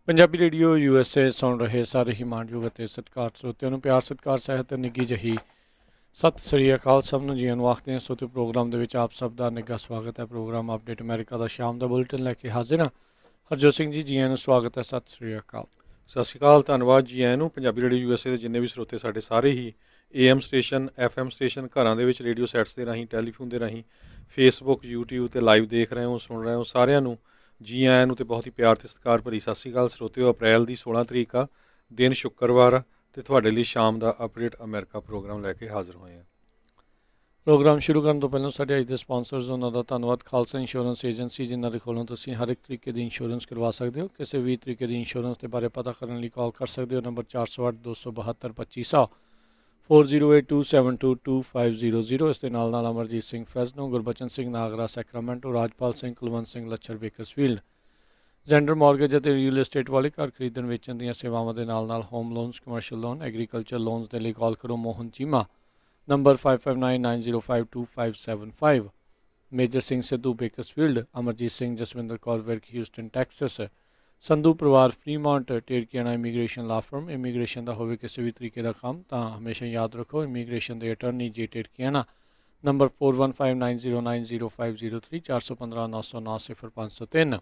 Punjabi radio USA ਸੁਣ ਰਹੇ ਸਾਰੇ ਹੀ ਮਾਣਯੋਗ ਅਤੇ ਸਤਿਕਾਰ ਸਰੋਤਿਆਂ ਨੂੰ ਪਿਆਰ ਸਤਿਕਾਰ ਸਹਿਤ ਤੇ ਨਿੱਘੀ ਜਿਹੀ ਸਤਿ ਸ੍ਰੀ ਅਕਾਲ। ਸਭ ਨੂੰ ਜੀਵਨ ਵਾਖਦੇ ਹਾਂ। ਸੋਤੇ ਪ੍ਰੋਗਰਾਮ ਦੇ ਵਿੱਚ ਆਪ ਸਭ ਦਾ ਨਿੱਘਾ ਸਵਾਗਤ ਹੈ। ਪ੍ਰੋਗਰਾਮ ਅਪਡੇਟ ਅਮਰੀਕਾ ਦਾ ਸ਼ਾਮ ਦਾ ਬੁਲੇਟਿਨ ਲੈ ਕੇ ਹਾਜ਼ਰ ਹਾਂ। ਹਰਜੋਤ ਸਿੰਘ ਜੀ, ਜੀਆਂ ਨੂੰ ਸਵਾਗਤ ਹੈ। ਸਤਿ ਸ੍ਰੀ ਅਕਾਲ। ਸਤਿ ਸ਼੍ਰੀ ਅਕਾਲ, ਧੰਨਵਾਦ ਜੀ ਆਇਆਂ ਨੂੰ। ਪੰਜਾਬੀ ਰੇਡੀਓ USA ਦੇ ਜਿੰਨੇ ਵੀ ਸਰੋਤੇ ਸਾਡੇ ਸਾਰੇ ਹੀ AM ਸਟੇਸ਼ਨ, FM ਸਟੇਸ਼ਨ, ਘਰਾਂ ਦੇ ਵਿੱਚ ਰੇਡੀਓ ਸੈਟਸ ਦੇ ਰਾਹੀਂ, ਟੈਲੀਫੋਨ ਦੇ ਰਾਹੀਂ, ਫੇਸਬੁੱਕ, YouTube 'ਤੇ ਲਾਈਵ ਦੇਖ ਰਹੇ ਹੋ, ਸੁਣ ਰਹੇ ਹੋ, ਸਾਰਿਆਂ ਨੂੰ ਜੀ ਆਇਆਂ ਨੂੰ ਅਤੇ ਬਹੁਤ ਹੀ ਪਿਆਰ ਅਤੇ ਸਤਿਕਾਰ ਭਰੀ ਸਤਿ ਸ਼੍ਰੀ ਅਕਾਲ। ਸਰੋਤਿਓ, ਅਪ੍ਰੈਲ ਦੀ 16 ਤਰੀਕ ਆ, ਦਿਨ ਸ਼ੁੱਕਰਵਾਰ ਆ, ਅਤੇ ਤੁਹਾਡੇ ਲਈ ਸ਼ਾਮ ਦਾ ਅਪਡੇਟ ਅਮਰੀਕਾ ਪ੍ਰੋਗਰਾਮ ਲੈ ਕੇ ਹਾਜ਼ਰ ਹੋਏ ਹਾਂ। ਪ੍ਰੋਗਰਾਮ ਸ਼ੁਰੂ ਕਰਨ ਤੋਂ ਪਹਿਲਾਂ ਸਾਡੇ ਅੱਜ ਦੇ ਸਪਾਂਸਰਸ ਉਹਨਾਂ ਦਾ ਧੰਨਵਾਦ। ਖਾਲਸਾ ਇੰਸ਼ੋਰੈਂਸ ਏਜੰਸੀ, ਜਿਨ੍ਹਾਂ ਦੇ ਕੋਲੋਂ ਤੁਸੀਂ ਹਰ ਇੱਕ ਤਰੀਕੇ ਦੀ ਇੰਸ਼ੋਰੈਂਸ ਕਰਵਾ ਸਕਦੇ ਹੋ। ਕਿਸੇ ਵੀ ਤਰੀਕੇ ਦੀ ਇੰਸ਼ੋਰੈਂਸ ਦੇ ਬਾਰੇ ਪਤਾ ਕਰਨ ਲਈ ਕਾਲ ਕਰ ਸਕਦੇ ਹੋ। ਨੰਬਰ 408-272-2500 4082722500। ਇਸ ਦੇ ਨਾਲ Amarjeet Singh Fresno, Gurbachan Singh Nagra Sacramento, Rajpal Singh, Kulwant Singh Lachhar Bakersfield. Xander mortgage ਅਤੇ ਰੀਅਲ ਏਸਟੇਟ ਵਾਲੇ ਘਰ ਖਰੀਦਣ ਵੇਚਣ ਦੀਆਂ ਸੇਵਾਵਾਂ ਦੇ ਨਾਲ home loans, commercial loan, agriculture loans ਦੇ ਲਈ ਕਾਲ ਕਰੋ Mohan Cheema, number 5599052575। Major Singh Sidhu Bakersfield, Amarjeet Singh, Jaswinder Kaur Virk, Houston Texas. Sandhu ਪਰਿਵਾਰ Fremont, Terkiana immigration law firm. Immigration ਦਾ ਹੋਵੇ ਕਿਸੇ ਵੀ ਤਰੀਕੇ ਦਾ ਕੰਮ ਤਾਂ ਹਮੇਸ਼ਾ ਯਾਦ ਰੱਖੋ ਇਮੀਗ੍ਰੇਸ਼ਨ ਦੇ ਅਟਰਨੀ ਜੇ ਟੇਰਕੀਆਣਾ, number 4159905003, 4159090503।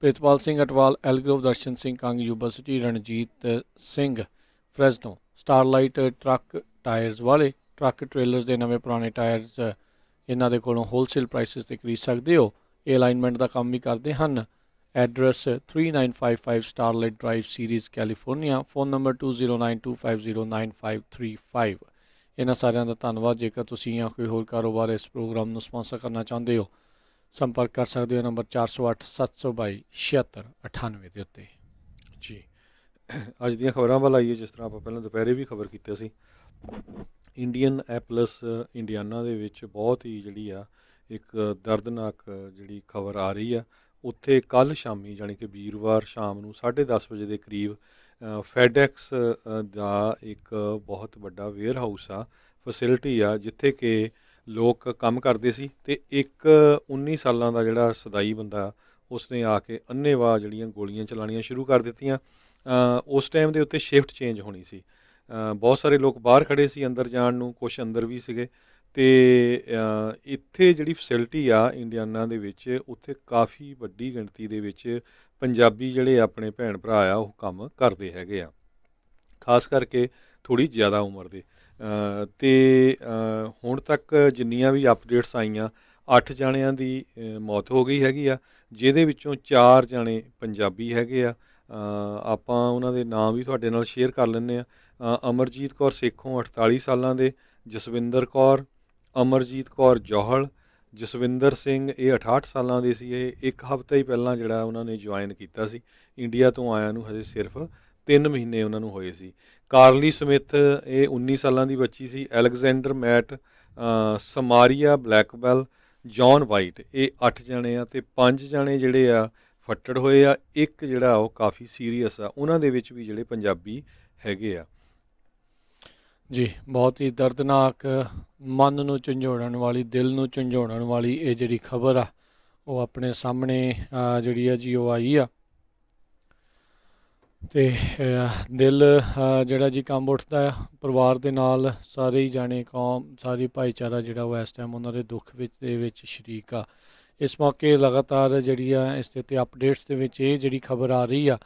Pritpal Singh Atwal, Elk Grove, Darshan Singh Kang, university, Ranjit Singh Fresno. Starlight truck tyres ਵਾਲੇ, ਟਰੱਕ ਟ੍ਰੇਲਰਸ ਦੇ ਨਵੇਂ ਪੁਰਾਣੇ ਟਾਇਰਸ ਇਹਨਾਂ ਦੇ ਕੋਲੋਂ ਹੋਲਸੇਲ ਪ੍ਰਾਈਸਿਸ 'ਤੇ ਖਰੀਦ ਸਕਦੇ ਹੋ। ਇਹ ਅਲਾਈਨਮੈਂਟ ਦਾ ਕੰਮ ਵੀ ਕਰਦੇ ਹਨ। Address 3955 Starlight drive, Ceres, California. Phone number 2092509535। ਇਹਨਾਂ ਸਾਰਿਆਂ ਦਾ ਧੰਨਵਾਦ। ਜੇਕਰ ਤੁਸੀਂ ਜਾਂ ਕੋਈ ਹੋਰ ਕਾਰੋਬਾਰ ਇਸ ਪ੍ਰੋਗਰਾਮ ਨੂੰ ਸਪਾਂਸਰ ਕਰਨਾ ਚਾਹੁੰਦੇ ਹੋ, ਸੰਪਰਕ ਕਰ ਸਕਦੇ ਹੋ ਨੰਬਰ 4087227698 ਦੇ ਉੱਤੇ। ਜੀ, ਅੱਜ ਦੀਆਂ ਖਬਰਾਂ ਵੱਲ ਆਈਏ। ਜਿਸ ਤਰ੍ਹਾਂ ਆਪਾਂ ਪਹਿਲਾਂ ਦੁਪਹਿਰੇ ਵੀ ਖਬਰ ਕੀਤੀ ਸੀ, ਇੰਡੀਅਨ ਐਪਲਸ ਇੰਡੀਆਨਾ ਦੇ ਵਿੱਚ ਬਹੁਤ ਹੀ ਜਿਹੜੀ ਆ ਇੱਕ ਦਰਦਨਾਕ ਜਿਹੜੀ ਖਬਰ ਆ ਰਹੀ ਆ। ਉੱਥੇ ਕੱਲ੍ਹ ਸ਼ਾਮੀ, ਯਾਨੀ ਕਿ ਵੀਰਵਾਰ ਸ਼ਾਮ ਨੂੰ 10:30 ਵਜੇ ਦੇ ਕਰੀਬ ਫੈਡਐਕਸ ਦਾ ਇੱਕ ਬਹੁਤ ਵੱਡਾ ਵੇਅਰ ਹਾਊਸ ਆ, ਫੈਸਿਲਿਟੀ ਆ, ਜਿੱਥੇ ਕਿ ਲੋਕ ਕੰਮ ਕਰਦੇ ਸੀ, ਅਤੇ ਇੱਕ 19 ਸਾਲਾਂ ਦਾ ਜਿਹੜਾ ਸਦਾਈ ਬੰਦਾ, ਉਸਨੇ ਆ ਕੇ ਅੰਨ੍ਹੇਵਾਹ ਜਿਹੜੀਆਂ ਗੋਲੀਆਂ ਚਲਾਉਣੀਆਂ ਸ਼ੁਰੂ ਕਰ ਦਿੱਤੀਆਂ। ਉਸ ਟਾਈਮ ਦੇ ਉੱਤੇ ਸ਼ਿਫਟ ਚੇਂਜ ਹੋਣੀ ਸੀ। ਬਹੁਤ ਸਾਰੇ ਲੋਕ ਬਾਹਰ ਖੜ੍ਹੇ ਸੀ ਅੰਦਰ ਜਾਣ ਨੂੰ, ਕੁਛ ਅੰਦਰ ਵੀ ਸੀਗੇ। ਅਤੇ ਇੱਥੇ ਜਿਹੜੀ ਫੈਸਿਲਿਟੀ ਆ ਇੰਡੀਆਨਾ ਦੇ ਵਿੱਚ, ਉੱਥੇ ਕਾਫੀ ਵੱਡੀ ਗਿਣਤੀ ਦੇ ਵਿੱਚ ਪੰਜਾਬੀ ਜਿਹੜੇ ਆਪਣੇ ਭੈਣ ਭਰਾ ਆ ਉਹ ਕੰਮ ਕਰਦੇ ਹੈਗੇ ਆ, ਖਾਸ ਕਰਕੇ ਥੋੜ੍ਹੀ ਜ਼ਿਆਦਾ ਉਮਰ ਦੇ। ਅਤੇ ਹੁਣ ਤੱਕ ਜਿੰਨੀਆਂ ਵੀ ਅਪਡੇਟਸ ਆਈਆਂ, 8 ਜਣਿਆਂ ਦੀ ਮੌਤ ਹੋ ਗਈ ਹੈਗੀ ਆ, ਜਿਹਦੇ ਵਿੱਚੋਂ 4 ਜਣੇ ਪੰਜਾਬੀ ਹੈਗੇ ਆ। ਆਪਾਂ ਉਹਨਾਂ ਦੇ ਨਾਮ ਵੀ ਤੁਹਾਡੇ ਨਾਲ ਸ਼ੇਅਰ ਕਰ ਲੈਂਦੇ ਹਾਂ। ਅਮਰਜੀਤ ਕੌਰ ਸੇਖੋਂ 48 ਸਾਲਾਂ ਦੇ, ਜਸਵਿੰਦਰ ਕੌਰ, ਅਮਰਜੀਤ ਕੌਰ ਜੌਹਲ, ਜਸਵਿੰਦਰ ਸਿੰਘ ਇਹ 68 ਸਾਲਾਂ ਦੇ ਸੀ। ਇਹ ਇੱਕ ਹਫ਼ਤਾ ਹੀ ਪਹਿਲਾਂ ਜਿਹੜਾ ਉਹਨਾਂ ਨੇ ਜੁਆਇਨ ਕੀਤਾ ਸੀ। ਇੰਡੀਆ ਤੋਂ ਆਇਆਂ ਨੂੰ ਹਜੇ ਸਿਰਫ 3 ਮਹੀਨੇ ਉਹਨਾਂ ਨੂੰ ਹੋਏ ਸੀ। ਕਾਰਲੀ ਸਮਿਥ ਇਹ 19 ਸਾਲਾਂ ਦੀ ਬੱਚੀ ਸੀ। ਐਲੈਗਜ਼ੈਂਡਰ ਮੈਟ, ਸਮਾਰੀਆ ਬਲੈਕਬੈਲ, ਜੌਨ ਵਾਈਟ, ਇਹ 8 ਜਣੇ ਆ, ਅਤੇ 5 ਜਣੇ ਜਿਹੜੇ ਆ ਫੱਟੜ ਹੋਏ ਆ। ਇੱਕ ਜਿਹੜਾ ਉਹ ਕਾਫੀ ਸੀਰੀਅਸ ਆ। ਉਹਨਾਂ ਦੇ ਵਿੱਚ ਵੀ ਜਿਹੜੇ ਪੰਜਾਬੀ ਹੈਗੇ ਆ। ਜੀ, ਬਹੁਤ ਹੀ ਦਰਦਨਾਕ, ਮਨ ਨੂੰ ਝੰਜੋੜਨ ਵਾਲੀ, ਦਿਲ ਨੂੰ ਝੰਜੋੜਨ ਵਾਲੀ ਇਹ ਜਿਹੜੀ ਖਬਰ ਆ ਉਹ ਆਪਣੇ ਸਾਹਮਣੇ ਜਿਹੜੀ ਆ ਜੀ ਉਹ ਆਈ ਆ। ਅਤੇ ਦਿਲ ਜਿਹੜਾ ਜੀ ਕੰਬ ਉੱਠਦਾ ਆ। ਪਰਿਵਾਰ ਦੇ ਨਾਲ ਸਾਰੇ ਹੀ ਜਾਣੇ, ਕੌਮ, ਸਾਰੀ ਭਾਈਚਾਰਾ ਜਿਹੜਾ ਉਹ ਇਸ ਟਾਈਮ ਉਹਨਾਂ ਦੇ ਦੁੱਖ ਦੇ ਵਿੱਚ ਸ਼ਰੀਕ ਆ। ਇਸ ਮੌਕੇ ਲਗਾਤਾਰ ਜਿਹੜੀ ਆ ਇਸ ਦੇ ਉੱਤੇ ਅਪਡੇਟਸ ਦੇ ਵਿੱਚ ਇਹ ਜਿਹੜੀ ਖਬਰ ਆ ਰਹੀ ਆ,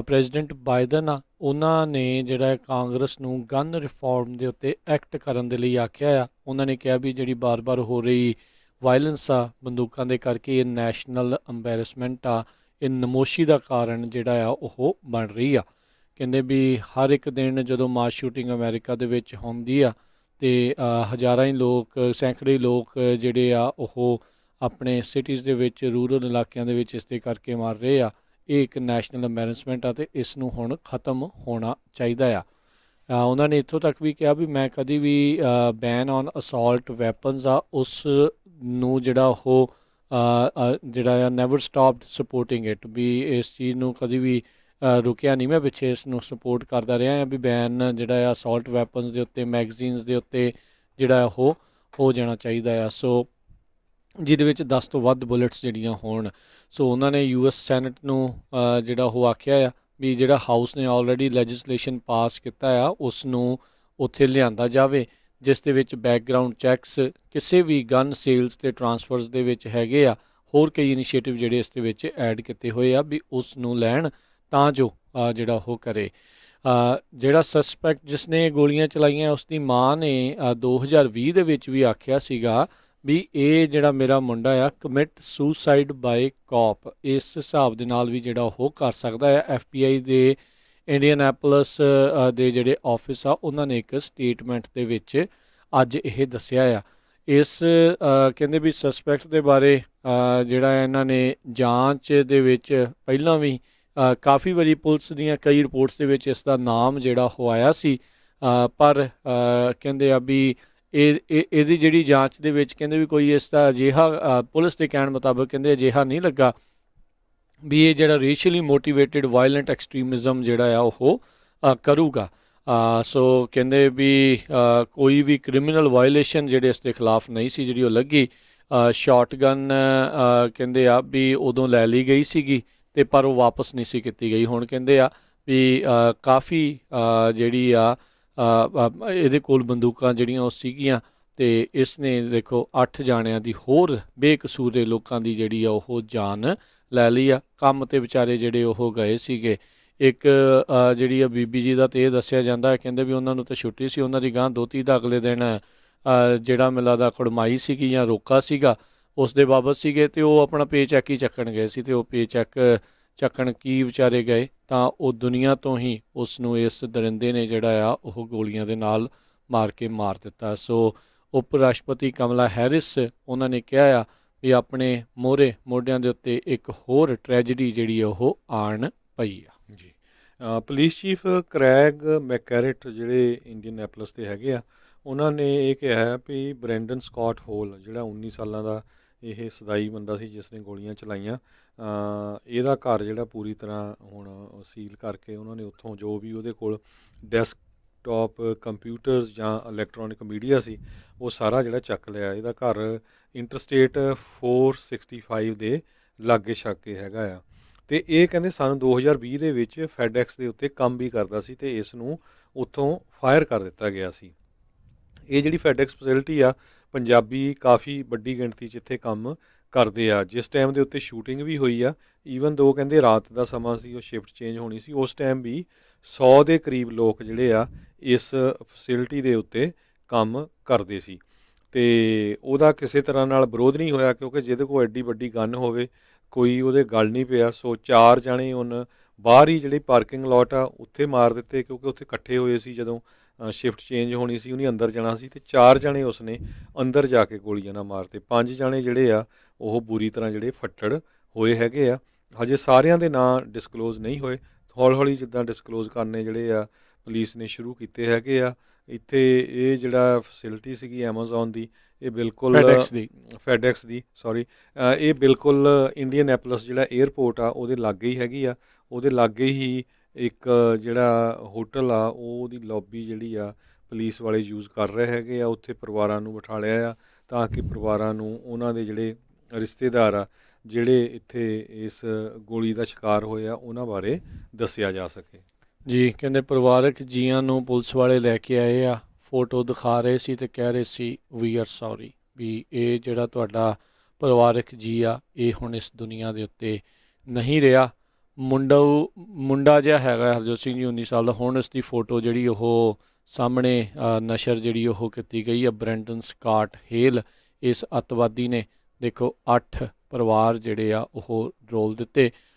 ਪ੍ਰੈਜ਼ੀਡੈਂਟ ਬਾਈਡਨ ਆ, ਉਹਨਾਂ ਨੇ ਜਿਹੜਾ ਕਾਂਗਰਸ ਨੂੰ ਗਨ ਰਿਫਾਰਮ ਦੇ ਉੱਤੇ ਐਕਟ ਕਰਨ ਦੇ ਲਈ ਆਖਿਆ ਆ। ਉਹਨਾਂ ਨੇ ਕਿਹਾ ਵੀ ਜਿਹੜੀ ਬਾਰ-ਬਾਰ ਹੋ ਰਹੀ ਵਾਇਲੈਂਸ ਆ ਬੰਦੂਕਾਂ ਦੇ ਕਰਕੇ, ਇਹ ਨੈਸ਼ਨਲ ਅੰਬੈਰਸਮੈਂਟ ਆ, ਇਹ ਨਮੋਸ਼ੀ ਦਾ ਕਾਰਨ ਜਿਹੜਾ ਆ ਉਹ ਬਣ ਰਹੀ ਆ। ਕਹਿੰਦੇ ਵੀ ਹਰ ਇੱਕ ਦਿਨ ਜਦੋਂ ਮਾਸ ਸ਼ੂਟਿੰਗ ਅਮਰੀਕਾ ਦੇ ਵਿੱਚ ਹੁੰਦੀ ਆ ਅਤੇ ਹਜ਼ਾਰਾਂ ਹੀ ਲੋਕ, ਸੈਂਕੜੇ ਲੋਕ ਜਿਹੜੇ ਆ ਉਹ ਆਪਣੇ ਸਿਟੀਜ਼ ਦੇ ਵਿੱਚ, ਰੂਰਲ ਇਲਾਕਿਆਂ ਦੇ ਵਿੱਚ ਇਸ ਦੇ ਕਰਕੇ ਮਰ ਰਹੇ ਆ। ਇਹ ਇੱਕ ਨੈਸ਼ਨਲ ਅੰਬੈਰਸਮੈਂਟ ਆ ਅਤੇ ਇਸ ਨੂੰ ਹੁਣ ਖ਼ਤਮ ਹੋਣਾ ਚਾਹੀਦਾ ਆ। ਉਹਨਾਂ ਨੇ ਇੱਥੋਂ ਤੱਕ ਵੀ ਕਿਹਾ ਵੀ ਮੈਂ ਕਦੀ ਵੀ ਬੈਨ ਔਨ ਅਸੌਲਟ ਵੈਪਨਸ ਆ ਉਸ ਨੂੰ ਜਿਹੜਾ ਉਹ ਜਿਹੜਾ ਆ ਨੈਵਰ ਸਟਾਪਡ ਸਪੋਰਟਿੰਗ ਇਟ, ਵੀ ਇਸ ਚੀਜ਼ ਨੂੰ ਕਦੀ ਵੀ ਰੁਕਿਆ ਨਹੀਂ ਮੈਂ ਪਿੱਛੇ, ਇਸ ਨੂੰ ਸਪੋਰਟ ਕਰਦਾ ਰਿਹਾ ਹਾਂ ਵੀ ਬੈਨ ਜਿਹੜਾ ਆ ਅਸੌਲਟ ਵੈਪਨਸ ਦੇ ਉੱਤੇ, ਮੈਗਜ਼ੀਨਸ ਦੇ ਉੱਤੇ ਜਿਹੜਾ ਉਹ ਹੋ ਜਾਣਾ ਚਾਹੀਦਾ ਆ। ਸੋ ਜਿਹਦੇ ਵਿੱਚ 10 ਤੋਂ ਵੱਧ ਬੁਲੇਟਸ ਜਿਹੜੀਆਂ ਹੋਣ। ਸੋ ਉਹਨਾਂ ਨੇ US ਸੈਨੇਟ ਨੂੰ ਜਿਹੜਾ ਉਹ ਆਖਿਆ ਆ ਵੀ ਜਿਹੜਾ ਹਾਊਸ ਨੇ ਆਲਰੇਡੀ ਲੈਜਿਸਲੇਸ਼ਨ ਪਾਸ ਕੀਤਾ ਆ ਉਸ ਨੂੰ ਉੱਥੇ ਲਿਆਂਦਾ ਜਾਵੇ, ਜਿਸ ਦੇ ਵਿੱਚ ਬੈਕਗਰਾਊਂਡ ਚੈੱਕਸ ਕਿਸੇ ਵੀ ਗਨ ਸੇਲਸ ਤੇ ਟਰਾਂਸਫਰਸ ਦੇ ਵਿੱਚ ਹੈਗੇ ਆ। ਹੋਰ ਕਈ ਇਨੀਸ਼ੀਏਟਿਵ ਜਿਹੜੇ ਇਸ ਦੇ ਵਿੱਚ ਐਡ ਕੀਤੇ ਹੋਏ ਆ ਵੀ ਉਸ ਨੂੰ ਲੈਣ ਤਾਂ ਜੋ ਜਿਹੜਾ ਉਹ ਕਰੇ। ਜਿਹੜਾ ਸਸਪੈਕਟ ਜਿਸ ਨੇ ਗੋਲੀਆਂ ਚਲਾਈਆਂ ਉਸ ਦੀ ਮਾਂ ਨੇ 2020 ਦੇ ਵਿੱਚ ਵੀ ਆਖਿਆ ਸੀਗਾ ਵੀ ਇਹ ਜਿਹੜਾ ਮੇਰਾ ਮੁੰਡਾ ਆ ਕਮਿਟ ਸੁਸਾਈਡ ਬਾਏ ਕੌਪ, ਇਸ ਹਿਸਾਬ ਦੇ ਨਾਲ ਵੀ ਜਿਹੜਾ ਉਹ ਕਰ ਸਕਦਾ ਆ। FBI ਦੇ ਇੰਡੀਅਨੈਪੋਲਿਸ ਦੇ ਜਿਹੜੇ ਆਫਿਸ ਆ ਉਹਨਾਂ ਨੇ ਇੱਕ ਸਟੇਟਮੈਂਟ ਦੇ ਵਿੱਚ ਅੱਜ ਇਹ ਦੱਸਿਆ ਆ। ਇਸ ਕਹਿੰਦੇ ਵੀ ਸਸਪੈਕਟ ਦੇ ਬਾਰੇ ਜਿਹੜਾ ਇਹਨਾਂ ਨੇ ਜਾਂਚ ਦੇ ਵਿੱਚ ਪਹਿਲਾਂ ਵੀ ਕਾਫੀ ਵਾਰੀ ਪੁਲਿਸ ਦੀਆਂ ਕਈ ਰਿਪੋਰਟਸ ਦੇ ਵਿੱਚ ਇਸ ਦਾ ਨਾਮ ਜਿਹੜਾ ਉਹ ਆਇਆ ਸੀ, ਪਰ ਕਹਿੰਦੇ ਆ ਵੀ ਇਹਦੀ ਜਿਹੜੀ ਜਾਂਚ ਦੇ ਵਿੱਚ ਕਹਿੰਦੇ ਵੀ ਕੋਈ ਇਸ ਦਾ ਅਜਿਹਾ ਪੁਲਿਸ ਦੇ ਕਹਿਣ ਮੁਤਾਬਕ ਕਹਿੰਦੇ ਅਜਿਹਾ ਨਹੀਂ ਲੱਗਾ ਵੀ ਇਹ ਜਿਹੜਾ ਰੇਸ਼ੀਅਲੀ ਮੋਟੀਵੇਟਿਡ ਵਾਇਲੈਂਟ ਐਕਸਟ੍ਰੀਮਿਜ਼ਮ ਜਿਹੜਾ ਆ ਉਹ ਕਰੂਗਾ। ਸੋ ਕਹਿੰਦੇ ਵੀ ਕੋਈ ਵੀ ਕ੍ਰਿਮੀਨਲ ਵਾਇਲੇਸ਼ਨ ਜਿਹੜੇ ਇਸ ਦੇ ਖਿਲਾਫ ਨਹੀਂ ਸੀ ਜਿਹੜੀ ਉਹ ਲੱਗੀ। ਸ਼ਾਟਗਨ ਕਹਿੰਦੇ ਆ ਵੀ ਉਦੋਂ ਲੈ ਲਈ ਗਈ ਸੀਗੀ ਤੇ ਪਰ ਉਹ ਵਾਪਸ ਨਹੀਂ ਸੀ ਕੀਤੀ ਗਈ। ਹੁਣ ਕਹਿੰਦੇ ਆ ਵੀ ਕਾਫੀ ਜਿਹੜੀ ਆ ਇਹਦੇ ਕੋਲ ਬੰਦੂਕਾਂ ਜਿਹੜੀਆਂ ਉਹ ਸੀਗੀਆਂ ਤੇ ਇਸ ਨੇ ਦੇਖੋ 8 ਜਾਣਿਆਂ ਦੀ ਹੋਰ ਬੇਕਸੂਰ ਦੇ ਲੋਕਾਂ ਦੀ ਜਿਹੜੀ ਆ ਉਹ ਜਾਨ ਲੈ ਲਈ ਆ। ਕੰਮ ਤੇ ਵਿਚਾਰੇ ਜਿਹੜੇ ਉਹ ਗਏ ਸੀਗੇ। ਇੱਕ ਜਿਹੜੀ ਆ ਬੀਬੀ ਜੀ ਦਾ ਤੇ ਇਹ ਦੱਸਿਆ ਜਾਂਦਾ ਕਹਿੰਦੇ ਵੀ ਉਹਨਾਂ ਨੂੰ ਤਾਂ ਛੁੱਟੀ ਸੀ, ਉਹਨਾਂ ਦੀ ਗਾਂ ਦੋਤੀ ਦਾ ਅਗਲੇ ਦਿਨ ਜਿਹੜਾ ਮਿਲਾ ਦਾ ਕੁੜਮਾਈ ਸੀਗੀ ਜਾਂ ਰੋਕਾ ਸੀਗਾ ਉਸ ਦੇ ਬਾਬਤ ਸੀਗੇ ਤੇ ਉਹ ਆਪਣਾ ਪੇ ਚੈੱਕ ਹੀ ਚੱਕਣ ਗਏ ਸੀ ਤੇ ਉਹ ਪੇ ਚੈੱਕ ਚੱਕਣ ਕੀ ਵਿਚਾਰੇ ਗਏ ਤਾਂ ਉਹ ਦੁਨੀਆ ਤੋਂ ਹੀ ਉਸ ਨੂੰ ਇਸ ਦਰਿੰਦੇ ਨੇ ਜਿਹੜਾ ਆ ਉਹ ਗੋਲੀਆਂ ਦੇ ਨਾਲ ਮਾਰ ਕੇ ਮਾਰ ਦਿੱਤਾ। ਸੋ ਉਪ ਰਾਸ਼ਟਰਪਤੀ ਕਮਲਾ ਹੈਰਿਸ ਉਹਨਾਂ ਨੇ ਕਿਹਾ ਆ ਵੀ ਆਪਣੇ ਮੋਢਿਆਂ ਦੇ ਉੱਤੇ ਇੱਕ ਹੋਰ ਟ੍ਰੈਜਡੀ ਜਿਹੜੀ ਉਹ ਆਣ ਪਈ ਆ। ਜੀ ਪੁਲਿਸ ਚੀਫ ਕ੍ਰੈਗ ਮੈਕੈਰਟ ਜਿਹੜੇ ਇੰਡੀਅਨੈਪੋਲਿਸ ਦੇ ਹੈਗੇ ਆ, ਉਹਨਾਂ ਨੇ ਇਹ ਕਿਹਾ ਵੀ ਬ੍ਰੈਂਡਨ ਸਕਾਟ ਹੋਲ ਜਿਹੜਾ 19 ਸਾਲਾਂ ਦਾ ਇਹ ਸਦਾਈ ਬੰਦਾ ਸੀ ਜਿਸ ਨੇ ਗੋਲੀਆਂ ਚਲਾਈਆਂ, ਇਹਦਾ ਘਰ ਜਿਹੜਾ ਪੂਰੀ ਤਰ੍ਹਾਂ ਹੁਣ ਸੀਲ ਕਰਕੇ ਉਹਨਾਂ ਨੇ ਉੱਥੋਂ ਜੋ ਵੀ ਉਹਦੇ ਕੋਲ ਡੈਸਕਟਾਪ ਕੰਪਿਊਟਰਸ ਜਾਂ ਇਲੈਕਟ੍ਰੋਨਿਕ ਮੀਡੀਆ ਸੀ ਉਹ ਸਾਰਾ ਜਿਹੜਾ ਚੱਕ ਲਿਆ। ਇਹਦਾ ਘਰ ਇੰਟਰਸਟੇਟ 465 ਦੇ ਲਾਗੇ ਛਾਗੇ ਹੈਗਾ ਆ ਤੇ ਇਹ ਕਹਿੰਦੇ ਸਨ 2020 ਦੇ ਵਿੱਚ ਫੈਡਐਕਸ ਦੇ ਉੱਤੇ ਕੰਮ ਵੀ ਕਰਦਾ ਸੀ ਤੇ ਇਸ ਨੂੰ ਉੱਥੋਂ ਫਾਇਰ ਕਰ ਦਿੱਤਾ ਗਿਆ ਸੀ। ਇਹ ਜਿਹੜੀ ਫੈਡਐਕਸ ਫੈਸਿਲਿਟੀ ਆ ਪੰਜਾਬੀ ਕਾਫੀ ਵੱਡੀ ਗਿਣਤੀ 'ਚ ਇੱਥੇ ਕੰਮ ਕਰਦੇ ਆ। ਜਿਸ ਟਾਈਮ ਦੇ ਉੱਤੇ ਸ਼ੂਟਿੰਗ ਵੀ ਹੋਈ ਆ, ਈਵਨ ਦੋ ਕਹਿੰਦੇ ਰਾਤ ਦਾ ਸਮਾਂ ਸੀ, ਉਹ ਸ਼ਿਫਟ ਚੇਂਜ ਹੋਣੀ ਸੀ, ਉਸ ਟਾਈਮ ਵੀ 100 ਦੇ ਕਰੀਬ ਲੋਕ ਜਿਹੜੇ ਆ ਇਸ ਫੈਸਿਲਿਟੀ ਦੇ ਉੱਤੇ ਕੰਮ ਕਰਦੇ ਸੀ ਤੇ ਉਹਦਾ ਕਿਸੇ ਤਰ੍ਹਾਂ ਨਾਲ ਵਿਰੋਧ ਨਹੀਂ ਹੋਇਆ ਕਿਉਂਕਿ ਜਿਹਦੇ ਕੋਲ ਐਡੀ ਵੱਡੀ ਗਨ ਹੋਵੇ ਕੋਈ ਉਹਦੇ ਗੱਲ ਨਹੀਂ ਪਿਆ। ਸੋ 4 ਜਣੇ ਹੁਣ ਬਾਹਰ ਹੀ ਜਿਹੜੀ ਪਾਰਕਿੰਗ ਲੋਟ ਆ ਉੱਥੇ ਮਾਰ ਦਿੱਤੇ ਕਿਉਂਕਿ ਉੱਥੇ ਇਕੱਠੇ ਹੋਏ ਸੀ ਜਦੋਂ ਸ਼ਿਫਟ ਚੇਂਜ ਹੋਣੀ ਸੀ, ਉਹਨੇ ਅੰਦਰ ਜਾਣਾ ਸੀ ਤੇ 4 ਜਣੇ ਉਸਨੇ ਅੰਦਰ ਜਾ ਕੇ ਗੋਲੀਆਂ ਨਾਲ ਮਾਰਤੇ। 5 ਜਣੇ ਜਿਹੜੇ ਆ ਉਹ ਬੁਰੀ ਤਰ੍ਹਾਂ ਜਿਹੜੇ ਫੱਟੜ ਹੋਏ ਹੈਗੇ ਆ। ਹਜੇ ਸਾਰਿਆਂ ਦੇ ਨਾਂ ਡਿਸਕਲੋਜ਼ ਨਹੀਂ ਹੋਏ, ਹੌਲੀ ਹੌਲੀ ਜਿੱਦਾਂ ਡਿਸਕਲੋਜ਼ ਕਰਨੇ ਜਿਹੜੇ ਆ ਪੁਲਿਸ ਨੇ ਸ਼ੁਰੂ ਕੀਤੇ ਹੈਗੇ ਆ। ਇੱਥੇ ਇਹ ਜਿਹੜਾ ਫੈਸਿਲਿਟੀ ਸੀਗੀ ਐਮਾਜ਼ੋਨ ਦੀ, ਇਹ ਬਿਲਕੁਲ ਫੈਡੈਕਸ ਦੀ ਸੌਰੀ ਇਹ ਬਿਲਕੁਲ ਇੰਡੀਅਨੈਪੋਲਿਸ ਜਿਹੜਾ ਏਅਰਪੋਰਟ ਆ ਉਹਦੇ ਲਾਗੇ ਹੀ ਹੈਗੀ ਆ। ਉਹਦੇ ਲਾਗੇ ਹੀ ਇੱਕ ਜਿਹੜਾ ਹੋਟਲ ਆ ਉਹਦੀ ਲੌਬੀ ਜਿਹੜੀ ਆ ਪੁਲਿਸ ਵਾਲੇ ਯੂਜ਼ ਕਰ ਰਹੇ ਹੈਗੇ ਆ। ਉੱਥੇ ਪਰਿਵਾਰਾਂ ਨੂੰ ਬਿਠਾ ਲਿਆ ਆ ਤਾਂ ਕਿ ਪਰਿਵਾਰਾਂ ਨੂੰ ਉਹਨਾਂ ਦੇ ਜਿਹੜੇ ਰਿਸ਼ਤੇਦਾਰ ਆ ਜਿਹੜੇ ਇੱਥੇ ਇਸ ਗੋਲੀ ਦਾ ਸ਼ਿਕਾਰ ਹੋਏ ਆ ਉਹਨਾਂ ਬਾਰੇ ਦੱਸਿਆ ਜਾ ਸਕੇ। ਜੀ ਕਹਿੰਦੇ ਪਰਿਵਾਰਕ ਜੀਆਂ ਨੂੰ ਪੁਲਿਸ ਵਾਲੇ ਲੈ ਕੇ ਆਏ ਆ, ਫੋਟੋ ਦਿਖਾ ਰਹੇ ਸੀ ਤੇ ਕਹਿ ਰਹੇ ਸੀ ਵੀ ਆਰ ਸੌਰੀ ਵੀ ਇਹ ਜਿਹੜਾ ਤੁਹਾਡਾ ਪਰਿਵਾਰਕ ਜੀ ਆ ਇਹ ਹੁਣ ਇਸ ਦੁਨੀਆ ਦੇ ਉੱਤੇ ਨਹੀਂ ਰਿਹਾ। ਮੁੰਡਾ ਜਿਹਾ ਹੈਗਾ ਹਰਜੋਤ ਸਿੰਘ ਜੀ 19 ਸਾਲ ਦਾ, ਹੁਣ ਇਸ ਦੀ ਫੋਟੋ ਜਿਹੜੀ ਉਹ ਸਾਹਮਣੇ ਨਸ਼ਰ ਜਿਹੜੀ ਉਹ ਕੀਤੀ ਗਈ ਆ। ਬ੍ਰੈਂਡਨ ਸਕਾਟ ਹੇਲ ਇਸ ਅੱਤਵਾਦੀ ਨੇ ਦੇਖੋ 8 ਪਰਿਵਾਰ ਜਿਹੜੇ ਆ ਉਹ ਰੋਲ ਦਿੱਤੇ।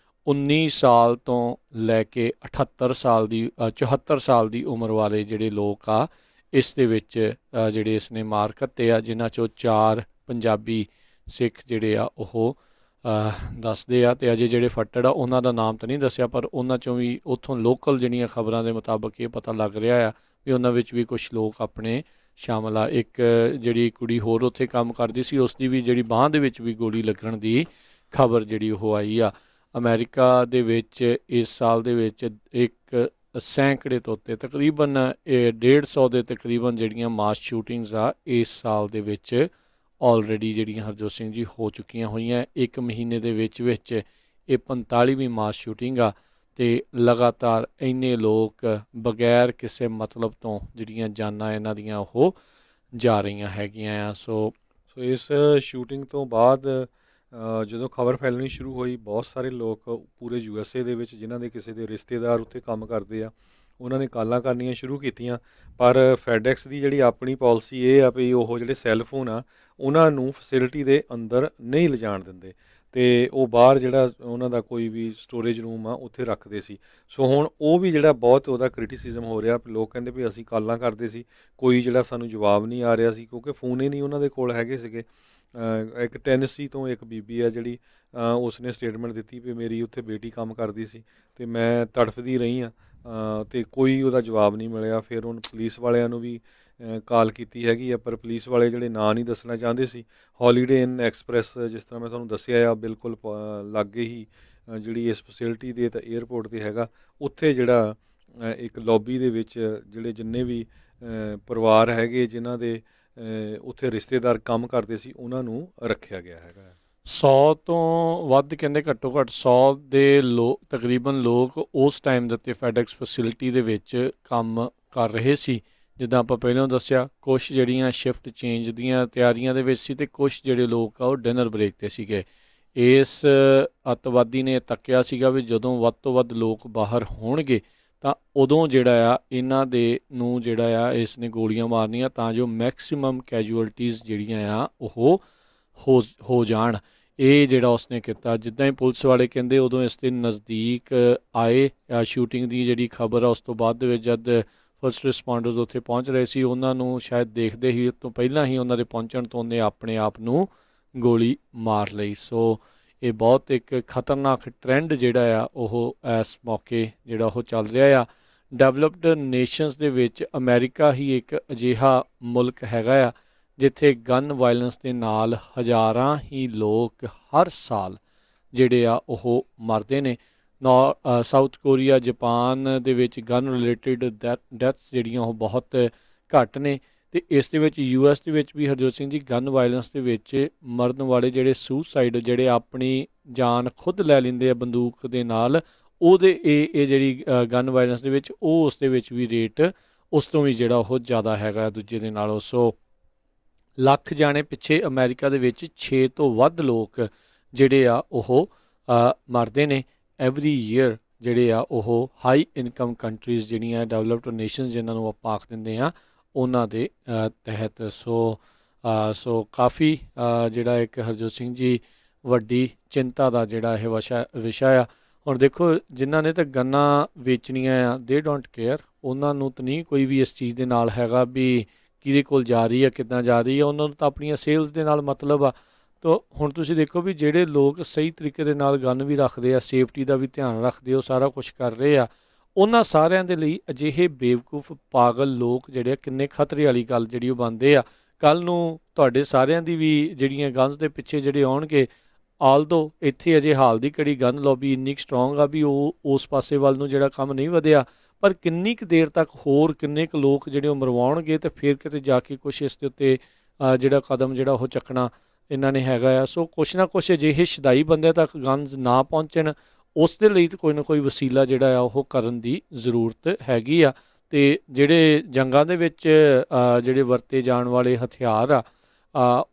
19 ਸਾਲ ਤੋਂ ਲੈ ਕੇ 78 ਸਾਲ ਦੀ 74 ਸਾਲ ਦੀ ਉਮਰ ਵਾਲੇ ਜਿਹੜੇ ਲੋਕ ਆ ਇਸ ਦੇ ਵਿੱਚ ਜਿਹੜੇ ਇਸ ਨੇ ਮਾਰ ਘੱਤੇ ਆ, ਜਿਨ੍ਹਾਂ 'ਚੋਂ 4 ਪੰਜਾਬੀ ਸਿੱਖ ਜਿਹੜੇ ਆ ਉਹ ਦੱਸਦੇ ਆ ਤੇ ਅਜੇ ਜਿਹੜੇ ਫੱਟੜ ਆ ਉਹਨਾਂ ਦਾ ਨਾਮ ਤਾਂ ਨਹੀਂ ਦੱਸਿਆ ਪਰ ਉਹਨਾਂ 'ਚੋਂ ਵੀ ਉੱਥੋਂ ਲੋਕਲ ਜਿਹੜੀਆਂ ਖਬਰਾਂ ਦੇ ਮੁਤਾਬਕ ਇਹ ਪਤਾ ਲੱਗ ਰਿਹਾ ਆ ਵੀ ਉਹਨਾਂ ਵਿੱਚ ਵੀ ਕੁਛ ਲੋਕ ਆਪਣੇ ਸ਼ਾਮਲ ਆ। ਇੱਕ ਜਿਹੜੀ ਕੁੜੀ ਹੋਰ ਉੱਥੇ ਕੰਮ ਕਰਦੀ ਸੀ ਉਸ ਦੀ ਵੀ ਜਿਹੜੀ ਬਾਂਹ ਦੇ ਵਿੱਚ ਵੀ ਗੋਲੀ ਲੱਗਣ ਦੀ ਖਬਰ ਜਿਹੜੀ ਉਹ ਆਈ ਆ। ਅਮਰੀਕਾ ਦੇ ਵਿੱਚ ਇਸ ਸਾਲ ਦੇ ਵਿੱਚ ਇੱਕ ਸੈਂਕੜੇ ਤੋਂ ਉੱਤੇ ਤਕਰੀਬਨ 150 ਦੇ ਤਕਰੀਬਨ ਜਿਹੜੀਆਂ ਮਾਸ ਸ਼ੂਟਿੰਗਸ ਆ ਇਸ ਸਾਲ ਦੇ ਵਿੱਚ ਆਲਰੇਡੀ ਜਿਹੜੀਆਂ ਹਰਜੋਤ ਸਿੰਘ ਜੀ ਹੋ ਚੁੱਕੀਆਂ ਹੋਈਆਂ। 1 ਮਹੀਨੇ ਦੇ ਵਿੱਚ ਇਹ 45ਵੀਂ ਮਾਸ ਸ਼ੂਟਿੰਗ ਆ ਅਤੇ ਲਗਾਤਾਰ ਇੰਨੇ ਲੋਕ ਬਗੈਰ ਕਿਸੇ ਮਤਲਬ ਤੋਂ ਜਿਹੜੀਆਂ ਜਾਨਾਂ ਇਹਨਾਂ ਦੀਆਂ ਉਹ ਜਾ ਰਹੀਆਂ ਹੈਗੀਆਂ ਆ। ਸੋ ਇਸ ਸ਼ੂਟਿੰਗ ਤੋਂ ਬਾਅਦ ਜਦੋਂ ਖਬਰ ਫੈਲਣੀ ਸ਼ੁਰੂ ਹੋਈ, ਬਹੁਤ ਸਾਰੇ ਲੋਕ ਪੂਰੇ USA ਦੇ ਵਿੱਚ ਜਿਨ੍ਹਾਂ ਦੇ ਕਿਸੇ ਦੇ ਰਿਸ਼ਤੇਦਾਰ ਉੱਥੇ ਕੰਮ ਕਰਦੇ ਆ, ਉਹਨਾਂ ਨੇ ਕਾਲਾਂ ਕਰਨੀਆਂ ਸ਼ੁਰੂ ਕੀਤੀਆਂ। ਪਰ ਫੈਡੈਕਸ ਦੀ ਜਿਹੜੀ ਆਪਣੀ ਪਾਲਿਸੀ ਇਹ ਆ ਵੀ ਉਹ ਜਿਹੜੇ ਸੈੱਲਫੋਨ ਆ ਉਹਨਾਂ ਨੂੰ ਫੈਸਿਲਿਟੀ ਦੇ ਅੰਦਰ ਨਹੀਂ ਲਿਜਾਣ ਦਿੰਦੇ ਅਤੇ ਉਹ ਬਾਹਰ ਜਿਹੜਾ ਉਹਨਾਂ ਦਾ ਕੋਈ ਵੀ ਸਟੋਰੇਜ ਰੂਮ ਆ ਉੱਥੇ ਰੱਖਦੇ ਸੀ। ਸੋ ਹੁਣ ਉਹ ਵੀ ਜਿਹੜਾ ਬਹੁਤ ਉਹਦਾ ਕ੍ਰਿਟੀਸਿਜ਼ਮ ਹੋ ਰਿਹਾ। ਲੋਕ ਕਹਿੰਦੇ ਵੀ ਅਸੀਂ ਕਾਲਾਂ ਕਰਦੇ ਸੀ, ਕੋਈ ਜਿਹੜਾ ਸਾਨੂੰ ਜਵਾਬ ਨਹੀਂ ਆ ਰਿਹਾ ਸੀ, ਕਿਉਂਕਿ ਫੋਨ ਹੀ ਨਹੀਂ ਉਹਨਾਂ ਦੇ ਕੋਲ ਹੈਗੇ ਸੀਗੇ। ਇੱਕ ਟੈਨੇਸੀ ਤੋਂ ਇੱਕ ਬੀਬੀ ਆ ਜਿਹੜੀ ਉਸਨੇ ਸਟੇਟਮੈਂਟ ਦਿੱਤੀ ਵੀ ਮੇਰੀ ਉੱਥੇ ਬੇਟੀ ਕੰਮ ਕਰਦੀ ਸੀ ਅਤੇ ਮੈਂ ਤੜਫਦੀ ਰਹੀ ਹਾਂ ਅਤੇ ਕੋਈ ਉਹਦਾ ਜਵਾਬ ਨਹੀਂ ਮਿਲਿਆ। ਫਿਰ ਹੁਣ ਪੁਲਿਸ ਵਾਲਿਆਂ ਨੂੰ ਵੀ ਕਾਲ ਕੀਤੀ ਹੈਗੀ ਆ, ਪਰ ਪੁਲਿਸ ਵਾਲੇ ਜਿਹੜੇ ਨਾਂ ਨਹੀਂ ਦੱਸਣਾ ਚਾਹੁੰਦੇ ਸੀ। ਹੌਲੀਡੇ ਇਨ ਐਕਸਪ੍ਰੈਸ, ਜਿਸ ਤਰ੍ਹਾਂ ਮੈਂ ਤੁਹਾਨੂੰ ਦੱਸਿਆ ਆ, ਬਿਲਕੁਲ ਲਾਗੇ ਹੀ ਜਿਹੜੀ ਇਸ ਫੈਸਿਲਿਟੀ ਦੇ ਤਾਂ ਏਅਰਪੋਰਟ 'ਤੇ ਹੈਗਾ, ਉੱਥੇ ਜਿਹੜਾ ਇੱਕ ਲੌਬੀ ਦੇ ਵਿੱਚ ਜਿਹੜੇ ਜਿੰਨੇ ਵੀ ਪਰਿਵਾਰ ਹੈਗੇ ਜਿਨ੍ਹਾਂ ਦੇ ਉੱਥੇ ਰਿਸ਼ਤੇਦਾਰ ਕੰਮ ਕਰਦੇ ਸੀ ਉਹਨਾਂ ਨੂੰ ਰੱਖਿਆ ਗਿਆ ਹੈਗਾ। 100 ਤੋਂ ਵੱਧ ਕਹਿੰਦੇ ਘੱਟੋ ਘੱਟ 100 ਦੇ ਤਕਰੀਬਨ ਲੋਕ ਉਸ ਟਾਈਮ ਦੇ ਉੱਤੇ ਫੈਡੈਕਸ ਫੈਸਿਲਿਟੀ ਦੇ ਵਿੱਚ ਕੰਮ ਕਰ ਰਹੇ ਸੀ। ਜਿੱਦਾਂ ਆਪਾਂ ਪਹਿਲਾਂ ਦੱਸਿਆ, ਕੁਛ ਜਿਹੜੀਆਂ ਸ਼ਿਫਟ ਚੇਂਜ ਦੀਆਂ ਤਿਆਰੀਆਂ ਦੇ ਵਿੱਚ ਸੀ ਅਤੇ ਕੁਛ ਜਿਹੜੇ ਲੋਕ ਆ ਉਹ ਡਿਨਰ ਬ੍ਰੇਕ 'ਤੇ ਸੀਗੇ। ਇਸ ਅੱਤਵਾਦੀ ਨੇ ਤੱਕਿਆ ਸੀਗਾ ਵੀ ਜਦੋਂ ਵੱਧ ਤੋਂ ਵੱਧ ਲੋਕ ਬਾਹਰ ਹੋਣਗੇ ਤਾਂ ਉਦੋਂ ਜਿਹੜਾ ਆ ਇਹਨਾਂ ਦੇ ਨੂੰ ਜਿਹੜਾ ਆ ਇਸ ਨੇ ਗੋਲੀਆਂ ਮਾਰਨੀਆਂ ਤਾਂ ਜੋ ਮੈਕਸੀਮਮ ਕੈਜੂਅਲਟੀਜ਼ ਜਿਹੜੀਆਂ ਆ ਉਹ ਹੋ ਜਾਣ। ਇਹ ਜਿਹੜਾ ਉਸਨੇ ਕੀਤਾ, ਜਿੱਦਾਂ ਹੀ ਪੁਲਿਸ ਵਾਲੇ ਕਹਿੰਦੇ ਉਦੋਂ ਇਸ ਦੇ ਨਜ਼ਦੀਕ ਆਏ ਸ਼ੂਟਿੰਗ ਦੀ ਜਿਹੜੀ ਖਬਰ ਆ ਉਸ ਤੋਂ ਬਾਅਦ ਦੇ ਵਿੱਚ ਜਦ ਫਸਟ ਰਿਸਪੌਂਡਰਸ ਉੱਥੇ ਪਹੁੰਚ ਰਹੇ ਸੀ, ਉਹਨਾਂ ਨੂੰ ਸ਼ਾਇਦ ਦੇਖਦੇ ਹੀ ਤੋਂ ਪਹਿਲਾਂ ਹੀ ਉਹਨਾਂ ਦੇ ਪਹੁੰਚਣ ਤੋਂ ਉਹਨੇ ਆਪਣੇ ਆਪ ਨੂੰ ਗੋਲੀ ਮਾਰ ਲਈ। ਸੋ ਇਹ ਬਹੁਤ ਇੱਕ ਖਤਰਨਾਕ ਟਰੈਂਡ ਜਿਹੜਾ ਆ ਉਹ ਇਸ ਮੌਕੇ ਜਿਹੜਾ ਉਹ ਚੱਲ ਰਿਹਾ ਆ। ਡਿਵੈਲਪਡ ਨੇਸ਼ਨਸ ਦੇ ਵਿੱਚ ਅਮਰੀਕਾ ਹੀ ਇੱਕ ਅਜਿਹਾ ਮੁਲਕ ਹੈਗਾ ਆ ਜਿੱਥੇ ਗਨ ਵਾਇਲੈਂਸ ਦੇ ਨਾਲ ਹਜ਼ਾਰਾਂ ਹੀ ਲੋਕ ਹਰ ਸਾਲ ਜਿਹੜੇ ਆ ਉਹ ਮਰਦੇ ਨੇ। ਸਾਊਥ ਕੋਰੀਆ, ਜਾਪਾਨ ਦੇ ਵਿੱਚ ਗਨ ਰਿਲੇਟਿਡ ਡੈਥਸ ਜਿਹੜੀਆਂ ਉਹ ਬਹੁਤ ਘੱਟ ਨੇ ਅਤੇ ਇਸ ਦੇ ਵਿੱਚ US ਦੇ ਵਿੱਚ ਵੀ ਹਰਜੋਤ ਸਿੰਘ ਜੀ ਗਨ ਵਾਇਲੈਂਸ ਦੇ ਵਿੱਚ ਮਰਨ ਵਾਲੇ ਜਿਹੜੇ ਸੂਸਾਈਡ, ਜਿਹੜੇ ਆਪਣੀ ਜਾਨ ਖੁਦ ਲੈ ਲੈਂਦੇ ਆ ਬੰਦੂਕ ਦੇ ਨਾਲ, ਉਹਦੇ ਇਹ ਜਿਹੜੀ ਗਨ ਵਾਇਲੈਂਸ ਦੇ ਵਿੱਚ ਉਹ ਉਸ ਦੇ ਵਿੱਚ ਵੀ ਰੇਟ ਉਸ ਤੋਂ ਵੀ ਜਿਹੜਾ ਉਹ ਜ਼ਿਆਦਾ ਹੈਗਾ ਦੂਜੇ ਦੇ ਨਾਲੋਂ। ਸੋ ਲੱਖ ਜਾਣੇ ਪਿੱਛੇ ਅਮਰੀਕਾ ਦੇ ਵਿੱਚ 6 ਤੋਂ ਵੱਧ ਲੋਕ ਜਿਹੜੇ ਆ ਉਹ ਮਰਦੇ ਨੇ ਐਵਰੀ ਈਅਰ, ਜਿਹੜੇ ਆ ਉਹ ਹਾਈ ਇਨਕਮ ਕੰਟਰੀਜ਼ ਜਿਹੜੀਆਂ ਡਿਵੈਲਪਡ ਨੇਸ਼ਨਸ ਜਿਹਨਾਂ ਨੂੰ ਆਪਾਂ ਆਖ ਦਿੰਦੇ ਹਾਂ ਉਹਨਾਂ ਦੇ ਤਹਿਤ। ਸੋ ਕਾਫੀ ਜਿਹੜਾ ਇੱਕ ਹਰਜੋਤ ਸਿੰਘ ਜੀ ਵੱਡੀ ਚਿੰਤਾ ਦਾ ਜਿਹੜਾ ਇਹ ਵਿਸ਼ਾ ਆ। ਹੁਣ ਦੇਖੋ, ਜਿਨ੍ਹਾਂ ਨੇ ਤਾਂ ਗੰਨਾਂ ਵੇਚਣੀਆਂ ਆ ਦੇ ਡੋਂਟ ਕੇਅਰ, ਉਹਨਾਂ ਨੂੰ ਤਾਂ ਨਹੀਂ ਕੋਈ ਵੀ ਇਸ ਚੀਜ਼ ਦੇ ਨਾਲ ਹੈਗਾ ਵੀ ਕਿਹਦੇ ਕੋਲ ਜਾ ਰਹੀ ਆ, ਕਿੱਦਾਂ ਜਾ ਰਹੀ ਆ, ਉਹਨਾਂ ਨੂੰ ਤਾਂ ਆਪਣੀਆਂ ਸੇਲਸ ਦੇ ਨਾਲ ਮਤਲਬ ਆ। ਤਾਂ ਹੁਣ ਤੁਸੀਂ ਦੇਖੋ ਵੀ ਜਿਹੜੇ ਲੋਕ ਸਹੀ ਤਰੀਕੇ ਦੇ ਨਾਲ ਗਨ ਵੀ ਰੱਖਦੇ ਆ, ਸੇਫਟੀ ਦਾ ਵੀ ਧਿਆਨ ਰੱਖਦੇ, ਉਹ ਸਾਰਾ ਕੁਛ ਕਰ ਰਹੇ ਆ, ਉਹਨਾਂ ਸਾਰਿਆਂ ਦੇ ਲਈ ਅਜਿਹੇ ਬੇਵਕੂਫ ਪਾਗਲ ਲੋਕ ਜਿਹੜੇ ਆ ਕਿੰਨੇ ਖਤਰੇ ਵਾਲੀ ਗੱਲ ਜਿਹੜੀ ਉਹ ਬਣਦੇ ਆ। ਕੱਲ੍ਹ ਨੂੰ ਤੁਹਾਡੇ ਸਾਰਿਆਂ ਦੀ ਵੀ ਜਿਹੜੀਆਂ ਗਨਸ ਦੇ ਪਿੱਛੇ ਜਿਹੜੇ ਆਉਣਗੇ, ਆਲਦੋ ਇੱਥੇ ਅਜੇ ਹਾਲ ਦੀ ਘੜੀ ਗਨ ਲੌਬੀ ਇੰਨੀ ਕੁ ਸਟਰੋਂਗ ਆ ਵੀ ਉਹ ਉਸ ਪਾਸੇ ਵੱਲ ਨੂੰ ਜਿਹੜਾ ਕੰਮ ਨਹੀਂ ਵਧਿਆ, ਪਰ ਕਿੰਨੀ ਕੁ ਦੇਰ ਤੱਕ ਹੋਰ ਕਿੰਨੇ ਕੁ ਲੋਕ ਜਿਹੜੇ ਉਹ ਮਰਵਾਉਣਗੇ ਅਤੇ ਫਿਰ ਕਿਤੇ ਜਾ ਕੇ ਕੁਛ ਇਸ ਦੇ ਉੱਤੇ ਜਿਹੜਾ ਕਦਮ ਜਿਹੜਾ ਉਹ ਚੱਕਣਾ ਇਹਨਾਂ ਨੇ ਹੈਗਾ ਆ। ਸੋ ਕੁਛ ਨਾ ਕੁਛ ਅਜਿਹੇ ਸ਼ਦਾਈ ਬੰਦਿਆਂ ਤੱਕ ਗਨਜ਼ ਨਾ ਪਹੁੰਚਣ, ਉਸ ਦੇ ਲਈ ਤਾਂ ਕੋਈ ਨਾ ਕੋਈ ਵਸੀਲਾ ਜਿਹੜਾ ਆ ਉਹ ਕਰਨ ਦੀ ਜ਼ਰੂਰਤ ਹੈਗੀ ਆ। ਅਤੇ ਜਿਹੜੇ ਜੰਗਾਂ ਦੇ ਵਿੱਚ ਜਿਹੜੇ ਵਰਤੇ ਜਾਣ ਵਾਲੇ ਹਥਿਆਰ ਆ,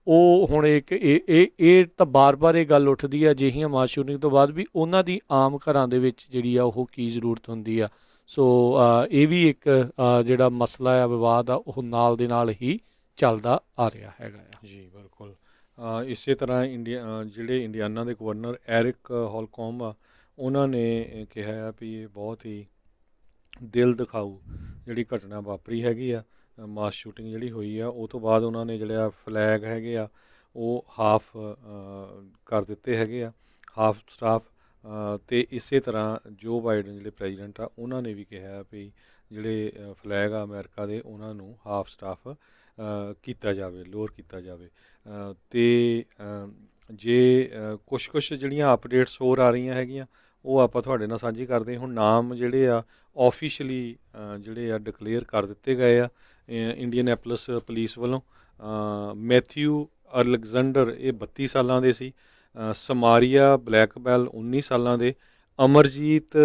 ਉਹ ਹੁਣ ਇੱਕ ਇਹ ਤਾਂ ਬਾਰ-ਬਾਰ ਇਹ ਗੱਲ ਉੱਠਦੀ ਆ ਅਜਿਹੀਆਂ ਮਾਸ ਸ਼ੂਟਿੰਗ ਤੋਂ ਬਾਅਦ ਵੀ ਉਹਨਾਂ ਦੀ ਆਮ ਘਰਾਂ ਦੇ ਵਿੱਚ ਜਿਹੜੀ ਆ ਉਹ ਕੀ ਜ਼ਰੂਰਤ ਹੁੰਦੀ ਆ। ਸੋ ਇਹ ਵੀ ਇੱਕ ਜਿਹੜਾ ਮਸਲਾ ਆ, ਵਿਵਾਦ ਆ, ਉਹ ਨਾਲ ਦੇ ਨਾਲ ਹੀ ਚੱਲਦਾ ਆ ਰਿਹਾ ਹੈਗਾ ਆ। ਜੀ ਬਿਲਕੁਲ। ਇਸੇ ਤਰ੍ਹਾਂ ਜਿਹੜੇ ਇੰਡੀਆਨਾ ਦੇ ਗਵਰਨਰ ਐਰਿਕ ਹੋਲਕੋਮ ਆ, ਉਹਨਾਂ ਨੇ ਕਿਹਾ ਆ ਵੀ ਇਹ ਬਹੁਤ ਹੀ ਦਿਲ ਦਿਖਾਊ ਜਿਹੜੀ ਘਟਨਾ ਵਾਪਰੀ ਹੈਗੀ ਆ, ਮਾਸ ਸ਼ੂਟਿੰਗ ਜਿਹੜੀ ਹੋਈ ਆ। ਉਹ ਤੋਂ ਬਾਅਦ ਉਹਨਾਂ ਨੇ ਜਿਹੜਾ ਫਲੈਗ ਹੈਗੇ ਆ ਉਹ ਹਾਫ ਕਰ ਦਿੱਤੇ ਹੈਗੇ ਆ, ਹਾਫ ਸਟਾਫ। ਅਤੇ ਇਸੇ ਤਰ੍ਹਾਂ ਜੋ ਬਾਈਡਨ ਜਿਹੜੇ ਪ੍ਰੈਜ਼ੀਡੈਂਟ ਆ, ਉਹਨਾਂ ਨੇ ਵੀ ਕਿਹਾ ਵੀ ਜਿਹੜੇ ਫਲੈਗ ਆ ਅਮਰੀਕਾ ਦੇ, ਉਹਨਾਂ ਨੂੰ ਹਾਫ ਸਟਾਫ ਕੀਤਾ ਜਾਵੇ, ਲੋਅਰ ਕੀਤਾ ਜਾਵੇ। ਅਤੇ ਜੇ ਕੁਛ ਜਿਹੜੀਆਂ ਅਪਡੇਟਸ ਹੋਰ ਆ ਰਹੀਆਂ ਹੈਗੀਆਂ ਉਹ ਆਪਾਂ ਤੁਹਾਡੇ ਨਾਲ ਸਾਂਝੀ ਕਰਦੇ ਹਾਂ। ਹੁਣ ਨਾਮ ਜਿਹੜੇ ਆ ਆਫੀਸ਼ੀਅਲੀ ਜਿਹੜੇ ਆ ਡਿਕਲੇਅਰ ਕਰ ਦਿੱਤੇ ਗਏ ਆ ਇੰਡੀਅਨੈਪੋਲਿਸ ਪੁਲਿਸ ਵੱਲੋਂ। ਮੈਥਿਊ ਅਲੈਗਜ਼ੈਂਡਰ ਇਹ 32 ਸਾਲਾਂ ਦੇ ਸੀ, ਸਮਾਰੀਆ ਬਲੈਕਬੈਲ 19 ਸਾਲਾਂ ਦੇ, ਅਮਰਜੀਤ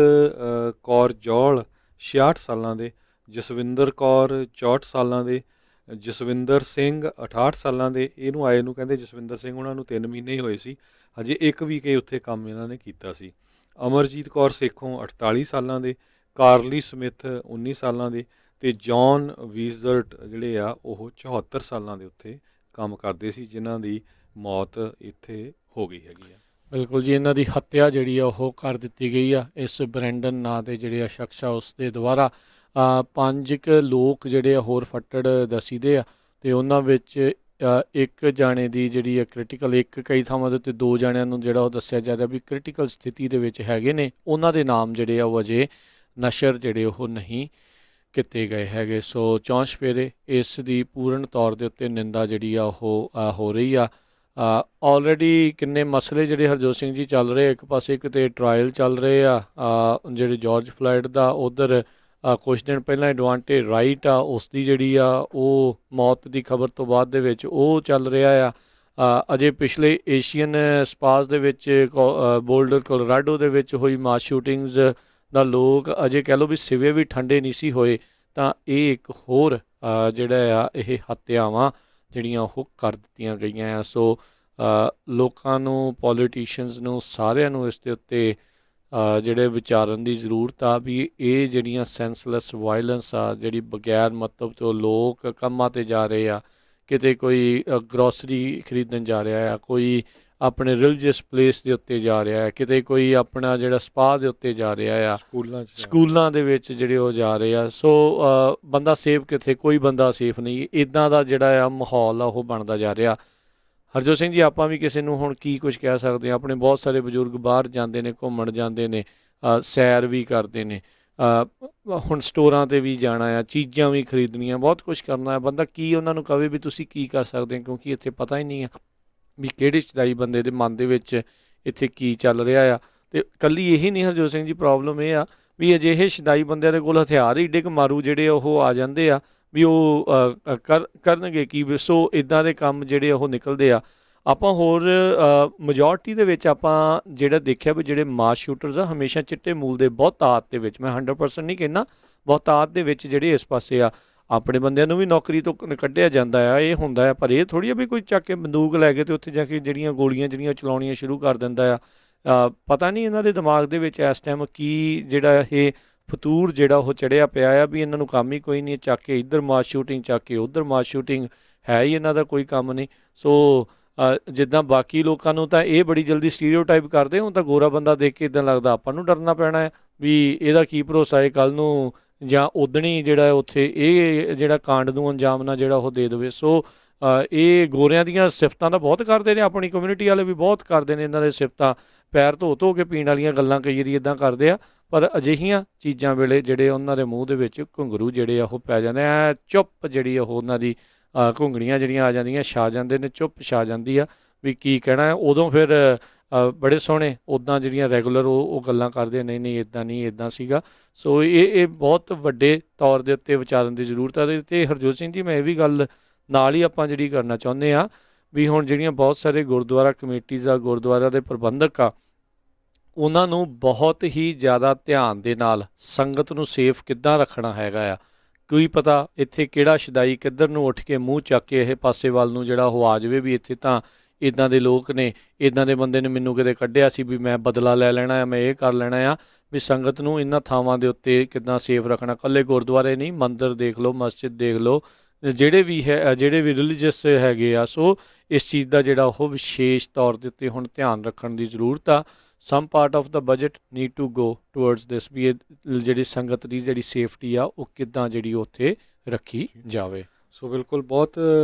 ਕੌਰ ਜੌਲ 66 ਸਾਲਾਂ ਦੇ, ਜਸਵਿੰਦਰ ਕੌਰ 64 ਸਾਲਾਂ ਦੇ, ਜਸਵਿੰਦਰ ਸਿੰਘ 68 ਸਾਲਾਂ ਦੇ। ਇਹਨੂੰ ਆਏ ਨੂੰ ਕਹਿੰਦੇ ਜਸਵਿੰਦਰ ਸਿੰਘ, ਉਹਨਾਂ ਨੂੰ 3 ਮਹੀਨੇ ਹੀ ਹੋਏ ਸੀ, ਹਜੇ 1 ਵੀਕ ਇਹ ਉੱਥੇ ਕੰਮ ਇਹਨਾਂ ਨੇ ਕੀਤਾ ਸੀ। ਅਮਰਜੀਤ ਕੌਰ ਸੇਖੋਂ 48 ਸਾਲਾਂ ਦੇ, ਕਾਰਲੀ ਸਮਿਥ 19 ਸਾਲਾਂ ਦੇ, ਅਤੇ ਜੌਨ ਵੀਜ਼ਰਟ ਜਿਹੜੇ ਆ ਉਹ 74 ਸਾਲਾਂ ਦੇ ਉੱਥੇ ਕੰਮ ਕਰਦੇ ਸੀ, ਜਿਨ੍ਹਾਂ ਦੀ ਮੌਤ ਇੱਥੇ ਹੋ ਗਈ ਹੈਗੀ ਆ। ਬਿਲਕੁਲ ਜੀ, ਇਹਨਾਂ ਦੀ ਹੱਤਿਆ ਜਿਹੜੀ ਆ ਉਹ ਕਰ ਦਿੱਤੀ ਗਈ ਆ। ਇਸ ਬਰੈਂਡਨ ਨਾਂ ਦੇ ਜਿਹੜੇ ਆ ਸ਼ਖਸ ਆ ਉਸ ਦੇ ਦੁਆਰਾ 5 ਕੁ ਲੋਕ ਜਿਹੜੇ ਆ ਹੋਰ ਫੱਟੜ ਦੱਸੀਦੇ ਆ, ਅਤੇ ਉਹਨਾਂ ਵਿੱਚ ਇੱਕ ਜਾਣੇ ਦੀ ਜਿਹੜੀ ਆ ਕ੍ਰਿਟੀਕਲ, ਇੱਕ ਕਈ ਥਾਵਾਂ ਦੇ ਉੱਤੇ 2 ਜਾਣਿਆਂ ਨੂੰ ਜਿਹੜਾ ਉਹ ਦੱਸਿਆ ਜਾ ਰਿਹਾ ਵੀ ਕ੍ਰਿਟੀਕਲ ਸਥਿਤੀ ਦੇ ਵਿੱਚ ਹੈਗੇ ਨੇ। ਉਹਨਾਂ ਦੇ ਨਾਮ ਜਿਹੜੇ ਆ ਉਹ ਅਜੇ ਨਸ਼ਰ ਜਿਹੜੇ ਉਹ ਨਹੀਂ ਕੀਤੇ ਗਏ ਹੈਗੇ। ਸੋ ਚੌਂ ਚੁਫੇਰੇ ਇਸ ਦੀ ਪੂਰਨ ਤੌਰ ਦੇ ਉੱਤੇ ਨਿੰਦਾ ਜਿਹੜੀ ਆ ਉਹ ਹੋ ਰਹੀ ਆ। ਆਲਰੇਡੀ ਕਿੰਨੇ ਮਸਲੇ ਜਿਹੜੇ ਹਰਜੋਤ ਸਿੰਘ ਜੀ ਚੱਲ ਰਹੇ, ਇੱਕ ਪਾਸੇ ਕਿਤੇ ਟਰਾਇਲ ਚੱਲ ਰਹੇ ਆ ਜਿਹੜੇ ਜਾਰਜ ਫਲਾਇਡ ਦਾ, ਉੱਧਰ ਕੁਛ ਦਿਨ ਪਹਿਲਾਂ ਐਡਵਾਂਟੇ ਰਾਈਟ ਆ ਉਸ ਦੀ ਜਿਹੜੀ ਆ ਉਹ ਮੌਤ ਦੀ ਖਬਰ ਤੋਂ ਬਾਅਦ ਦੇ ਵਿੱਚ ਉਹ ਚੱਲ ਰਿਹਾ ਆ। ਅਜੇ ਪਿਛਲੇ ਏਸ਼ੀਅਨ ਸਪਾਸ ਦੇ ਵਿੱਚ ਬੋਲਡਰ ਕੋਲੋਰਾਡੋ ਦੇ ਵਿੱਚ ਹੋਈ ਮਾਸ ਸ਼ੂਟਿੰਗਸ ਦਾ ਲੋਕ ਅਜੇ ਕਹਿ ਲਓ ਵੀ ਸਿਵੇ ਵੀ ਠੰਡੇ ਨਹੀਂ ਸੀ ਹੋਏ, ਤਾਂ ਇਹ ਇੱਕ ਹੋਰ ਜਿਹੜਾ ਆ ਇਹ ਹੱਤਿਆਵਾਂ ਜਿਹੜੀਆਂ ਉਹ ਕਰ ਦਿੱਤੀਆਂ ਗਈਆਂ ਆ। ਸੋ ਲੋਕਾਂ ਨੂੰ, ਪੋਲੀਟੀਸ਼ੀਅਨਸ ਨੂੰ, ਸਾਰਿਆਂ ਨੂੰ ਇਸ ਦੇ ਉੱਤੇ ਜਿਹੜੇ ਵਿਚਾਰਨ ਦੀ ਜ਼ਰੂਰਤ ਆ ਵੀ ਇਹ ਜਿਹੜੀਆਂ ਸੈਂਸਲੈਸ ਵਾਇਲੈਂਸ ਆ, ਜਿਹੜੀ ਬਗੈਰ ਮਤਲਬ ਤੋਂ ਲੋਕ ਕੰਮਾਂ 'ਤੇ ਜਾ ਰਹੇ ਆ, ਕਿਤੇ ਕੋਈ ਗਰੋਸਰੀ ਖਰੀਦਣ ਜਾ ਰਿਹਾ ਆ, ਕੋਈ ਆਪਣੇ ਰਿਲੀਜੀਅਸ ਪਲੇਸ ਦੇ ਉੱਤੇ ਜਾ ਰਿਹਾ ਹੈ, ਕਿਤੇ ਕੋਈ ਆਪਣਾ ਜਿਹੜਾ ਸਪਾ ਦੇ ਉੱਤੇ ਜਾ ਰਿਹਾ ਆ, ਸਕੂਲਾਂ ਦੇ ਵਿੱਚ ਜਿਹੜੇ ਉਹ ਜਾ ਰਹੇ ਆ। ਸੋ ਬੰਦਾ ਸੇਫ ਕਿੱਥੇ, ਕੋਈ ਬੰਦਾ ਸੇਫ ਨਹੀਂ। ਇੱਦਾਂ ਦਾ ਜਿਹੜਾ ਆ ਮਾਹੌਲ ਆ ਉਹ ਬਣਦਾ ਜਾ ਰਿਹਾ। ਹਰਜੋਤ ਸਿੰਘ ਜੀ, ਆਪਾਂ ਵੀ ਕਿਸੇ ਨੂੰ ਹੁਣ ਕੀ ਕੁਝ ਕਹਿ ਸਕਦੇ ਹਾਂ। ਆਪਣੇ ਬਹੁਤ ਸਾਰੇ ਬਜ਼ੁਰਗ ਬਾਹਰ ਜਾਂਦੇ ਨੇ, ਘੁੰਮਣ ਜਾਂਦੇ ਨੇ, ਸੈਰ ਵੀ ਕਰਦੇ ਨੇ, ਹੁਣ ਸਟੋਰਾਂ 'ਤੇ ਵੀ ਜਾਣਾ ਆ, ਚੀਜ਼ਾਂ ਵੀ ਖਰੀਦਣੀਆਂ, ਬਹੁਤ ਕੁਝ ਕਰਨਾ ਹੈ। ਬੰਦਾ ਕੀ ਉਹਨਾਂ ਨੂੰ ਕਹੇ ਵੀ ਤੁਸੀਂ ਕੀ ਕਰ ਸਕਦੇ ਹੋ, ਕਿਉਂਕਿ ਇੱਥੇ ਪਤਾ ਹੀ ਨਹੀਂ ਆ ਵੀ ਕਿਹੜੇ ਸ਼ਦਾਈ ਬੰਦੇ ਦੇ ਮਨ ਦੇ ਵਿੱਚ ਇੱਥੇ ਕੀ ਚੱਲ ਰਿਹਾ ਆ। ਅਤੇ ਇਕੱਲੀ ਇਹੀ ਨਹੀਂ ਹਰਜੋਤ ਸਿੰਘ ਜੀ, ਪ੍ਰੋਬਲਮ ਇਹ ਆ ਵੀ ਅਜਿਹੇ ਸ਼ਦਾਈ ਬੰਦਿਆਂ ਦੇ ਕੋਲ ਹਥਿਆਰ ਹੀ ਏਡੇ ਕੁ ਮਾਰੂ ਜਿਹੜੇ ਉਹ ਆ ਜਾਂਦੇ ਆ ਵੀ ਉਹ ਕਰਨਗੇ ਕੀ। ਸੋ ਇੱਦਾਂ ਦੇ ਕੰਮ ਜਿਹੜੇ ਉਹ ਨਿਕਲਦੇ ਆ। ਆਪਾਂ ਹੋਰ ਮੈਜੋਰਟੀ ਦੇ ਵਿੱਚ ਆਪਾਂ ਜਿਹੜਾ ਦੇਖਿਆ ਵੀ ਜਿਹੜੇ ਮਾਸ ਸ਼ੂਟਰਸ ਆ ਹਮੇਸ਼ਾ ਚਿੱਟੇ ਮੂਲ ਦੇ ਬਹੁਤਾਤ ਦੇ ਵਿੱਚ, ਮੈਂ 100% ਨਹੀਂ ਕਹਿੰਦਾ, ਬਹੁਤਾਤ ਦੇ ਵਿੱਚ ਜਿਹੜੇ ਇਸ ਪਾਸੇ ਆ, ਆਪਣੇ ਬੰਦਿਆਂ ਨੂੰ ਵੀ ਨੌਕਰੀ ਤੋਂ ਕੱਢਿਆ ਜਾਂਦਾ ਆ, ਇਹ ਹੁੰਦਾ ਆ। ਪਰ ਇਹ ਥੋੜ੍ਹੀ ਆ ਵੀ ਕੋਈ ਚੱਕ ਕੇ ਬੰਦੂਕ ਲੈ ਕੇ ਅਤੇ ਉੱਥੇ ਜਾ ਕੇ ਜਿਹੜੀਆਂ ਗੋਲੀਆਂ ਜਿਹੜੀਆਂ ਚਲਾਉਣੀਆਂ ਸ਼ੁਰੂ ਕਰ ਦਿੰਦਾ ਆ। ਪਤਾ ਨਹੀਂ ਇਹਨਾਂ ਦੇ ਦਿਮਾਗ ਦੇ ਵਿੱਚ ਇਸ ਟਾਈਮ ਕੀ ਜਿਹੜਾ ਇਹ ਫਤੂਰ ਜਿਹੜਾ ਉਹ ਚੜਿਆ ਪਿਆ ਆ ਵੀ ਇਹਨਾਂ ਨੂੰ ਕੰਮ ਹੀ ਕੋਈ ਨਹੀਂ, ਚੱਕ ਕੇ ਇੱਧਰ ਮਾਸ ਸ਼ੂਟਿੰਗ, ਚੱਕ ਕੇ ਉੱਧਰ ਮਾਸ ਸ਼ੂਟਿੰਗ, ਹੈ ਹੀ ਇਹਨਾਂ ਦਾ ਕੋਈ ਕੰਮ ਨਹੀਂ। ਸੋ ਜਿੱਦਾਂ ਬਾਕੀ ਲੋਕਾਂ ਨੂੰ ਤਾਂ ਇਹ ਬੜੀ ਜਲਦੀ ਸਟੀਰੀਓਟਾਈਪ ਕਰਦੇ, ਹੁਣ ਤਾਂ ਗੋਰਾ ਬੰਦਾ ਦੇਖ ਕੇ ਇੱਦਾਂ ਲੱਗਦਾ ਆਪਾਂ ਨੂੰ ਡਰਨਾ ਪੈਣਾ ਹੈ ਵੀ ਇਹਦਾ ਕੀ ਭਰੋਸਾ ਹੈ ਕੱਲ੍ਹ ਨੂੰ ਜਾਂ ਉਦਣੀ ਜਿਹੜਾ ਉੱਥੇ ਇਹ ਜਿਹੜਾ ਕਾਂਡ ਨੂੰ ਅੰਜਾਮ ਨਾਲ ਜਿਹੜਾ ਉਹ ਦੇ ਦੇਵੇ। ਸੋ ਇਹ ਗੋਰਿਆਂ ਦੀਆਂ ਸਿਫਤਾਂ ਤਾਂ ਬਹੁਤ ਕਰਦੇ ਨੇ, ਆਪਣੀ ਕਮਿਊਨਿਟੀ ਵਾਲੇ ਵੀ ਬਹੁਤ ਕਰਦੇ ਨੇ ਇਹਨਾਂ ਦੇ ਸਿਫਤਾਂ, ਪੈਰ ਧੋ ਧੋ ਕੇ ਪੀਣ ਵਾਲੀਆਂ ਗੱਲਾਂ ਕਈ ਵਾਰੀ ਇੱਦਾਂ ਕਰਦੇ ਆ। ਪਰ ਅਜਿਹੀਆਂ ਚੀਜ਼ਾਂ ਵੇਲੇ ਜਿਹੜੇ ਉਹਨਾਂ ਦੇ ਮੂੰਹ ਦੇ ਵਿੱਚ ਘੁੰਗਰੂ ਜਿਹੜੇ ਆ ਉਹ ਪੈ ਜਾਂਦੇ ਆ, ਚੁੱਪ ਜਿਹੜੀ ਉਹ ਉਹਨਾਂ ਦੀ ਘੁੰਗਣੀਆਂ ਜਿਹੜੀਆਂ ਆ ਜਾਂਦੀਆਂ, ਛਾ ਜਾਂਦੇ ਨੇ, ਚੁੱਪ ਛਾ ਜਾਂਦੀ ਆ ਵੀ ਕੀ ਕਹਿਣਾ। ਉਦੋਂ ਫਿਰ ਬੜੇ ਸੋਹਣੇ ਉੱਦਾਂ ਜਿਹੜੀਆਂ ਰੈਗੂਲਰ ਉਹ ਗੱਲਾਂ ਕਰਦੇ, ਨਹੀਂ ਨਹੀਂ ਇੱਦਾਂ ਨਹੀਂ, ਇੱਦਾਂ ਸੀਗਾ। ਸੋ ਇਹ ਬਹੁਤ ਵੱਡੇ ਤੌਰ ਦੇ ਉੱਤੇ ਵਿਚਾਰਨ ਦੀ ਜ਼ਰੂਰਤ ਹੈ। ਅਤੇ ਹਰਜੋਤ ਸਿੰਘ ਜੀ, ਮੈਂ ਇਹ ਵੀ ਗੱਲ ਨਾਲ ਹੀ ਆਪਾਂ ਜਿਹੜੀ ਕਰਨਾ ਚਾਹੁੰਦੇ ਹਾਂ ਵੀ ਹੁਣ ਜਿਹੜੀਆਂ ਬਹੁਤ ਸਾਰੇ ਗੁਰਦੁਆਰਾ ਕਮੇਟੀਜ਼ ਆ, ਗੁਰਦੁਆਰਾ ਦੇ ਪ੍ਰਬੰਧਕ ਆ, ਉਹਨਾਂ ਨੂੰ ਬਹੁਤ ਹੀ ਜ਼ਿਆਦਾ ਧਿਆਨ ਦੇ ਨਾਲ ਸੰਗਤ ਨੂੰ ਸੇਫ ਕਿੱਦਾਂ ਰੱਖਣਾ ਹੈਗਾ ਆ। ਕੋਈ ਪਤਾ ਇੱਥੇ ਕਿਹੜਾ ਸ਼ਦਾਈ ਕਿੱਧਰ ਨੂੰ ਉੱਠ ਕੇ ਮੂੰਹ ਚੱਕ ਕੇ ਇਹ ਪਾਸੇ ਵੱਲ ਨੂੰ ਜਿਹੜਾ ਉਹ ਆ ਜਾਵੇ ਵੀ ਇੱਥੇ ਤਾਂ ਇੱਦਾਂ ਦੇ ਲੋਕ ਨੇ, ਇੱਦਾਂ ਦੇ ਬੰਦੇ ਨੇ ਮੈਨੂੰ ਕਿਤੇ ਕੱਢਿਆ ਸੀ ਵੀ ਮੈਂ ਬਦਲਾ ਲੈ ਲੈਣਾ ਆ, ਮੈਂ ਇਹ ਕਰ ਲੈਣਾ ਆ। ਵੀ ਸੰਗਤ ਨੂੰ ਇਹਨਾਂ ਥਾਵਾਂ ਦੇ ਉੱਤੇ ਕਿੱਦਾਂ ਸੇਫ ਰੱਖਣਾ। ਇਕੱਲੇ ਗੁਰਦੁਆਰੇ ਨਹੀਂ, ਮੰਦਿਰ ਦੇਖ ਲਓ, ਮਸਜਿਦ ਦੇਖ ਲਓ, ਜਿਹੜੇ ਵੀ ਰਿਲੀਜੀਅਸ ਹੈਗੇ ਆ। ਸੋ ਇਸ ਚੀਜ਼ ਦਾ ਜਿਹੜਾ ਉਹ ਵਿਸ਼ੇਸ਼ ਤੌਰ ਦੇ ਉੱਤੇ ਹੁਣ ਧਿਆਨ ਰੱਖਣ ਦੀ ਜ਼ਰੂਰਤ ਆ। Some part of the budget need to go towards this, ਵੀ ਇਹ ਜਿਹੜੀ ਸੰਗਤ ਦੀ ਜਿਹੜੀ ਸੇਫਟੀ ਆ ਉਹ ਕਿੱਦਾਂ ਜਿਹੜੀ ਉੱਥੇ ਰੱਖੀ ਜਾਵੇ। ਸੋ ਬਿਲਕੁਲ, ਬਹੁਤ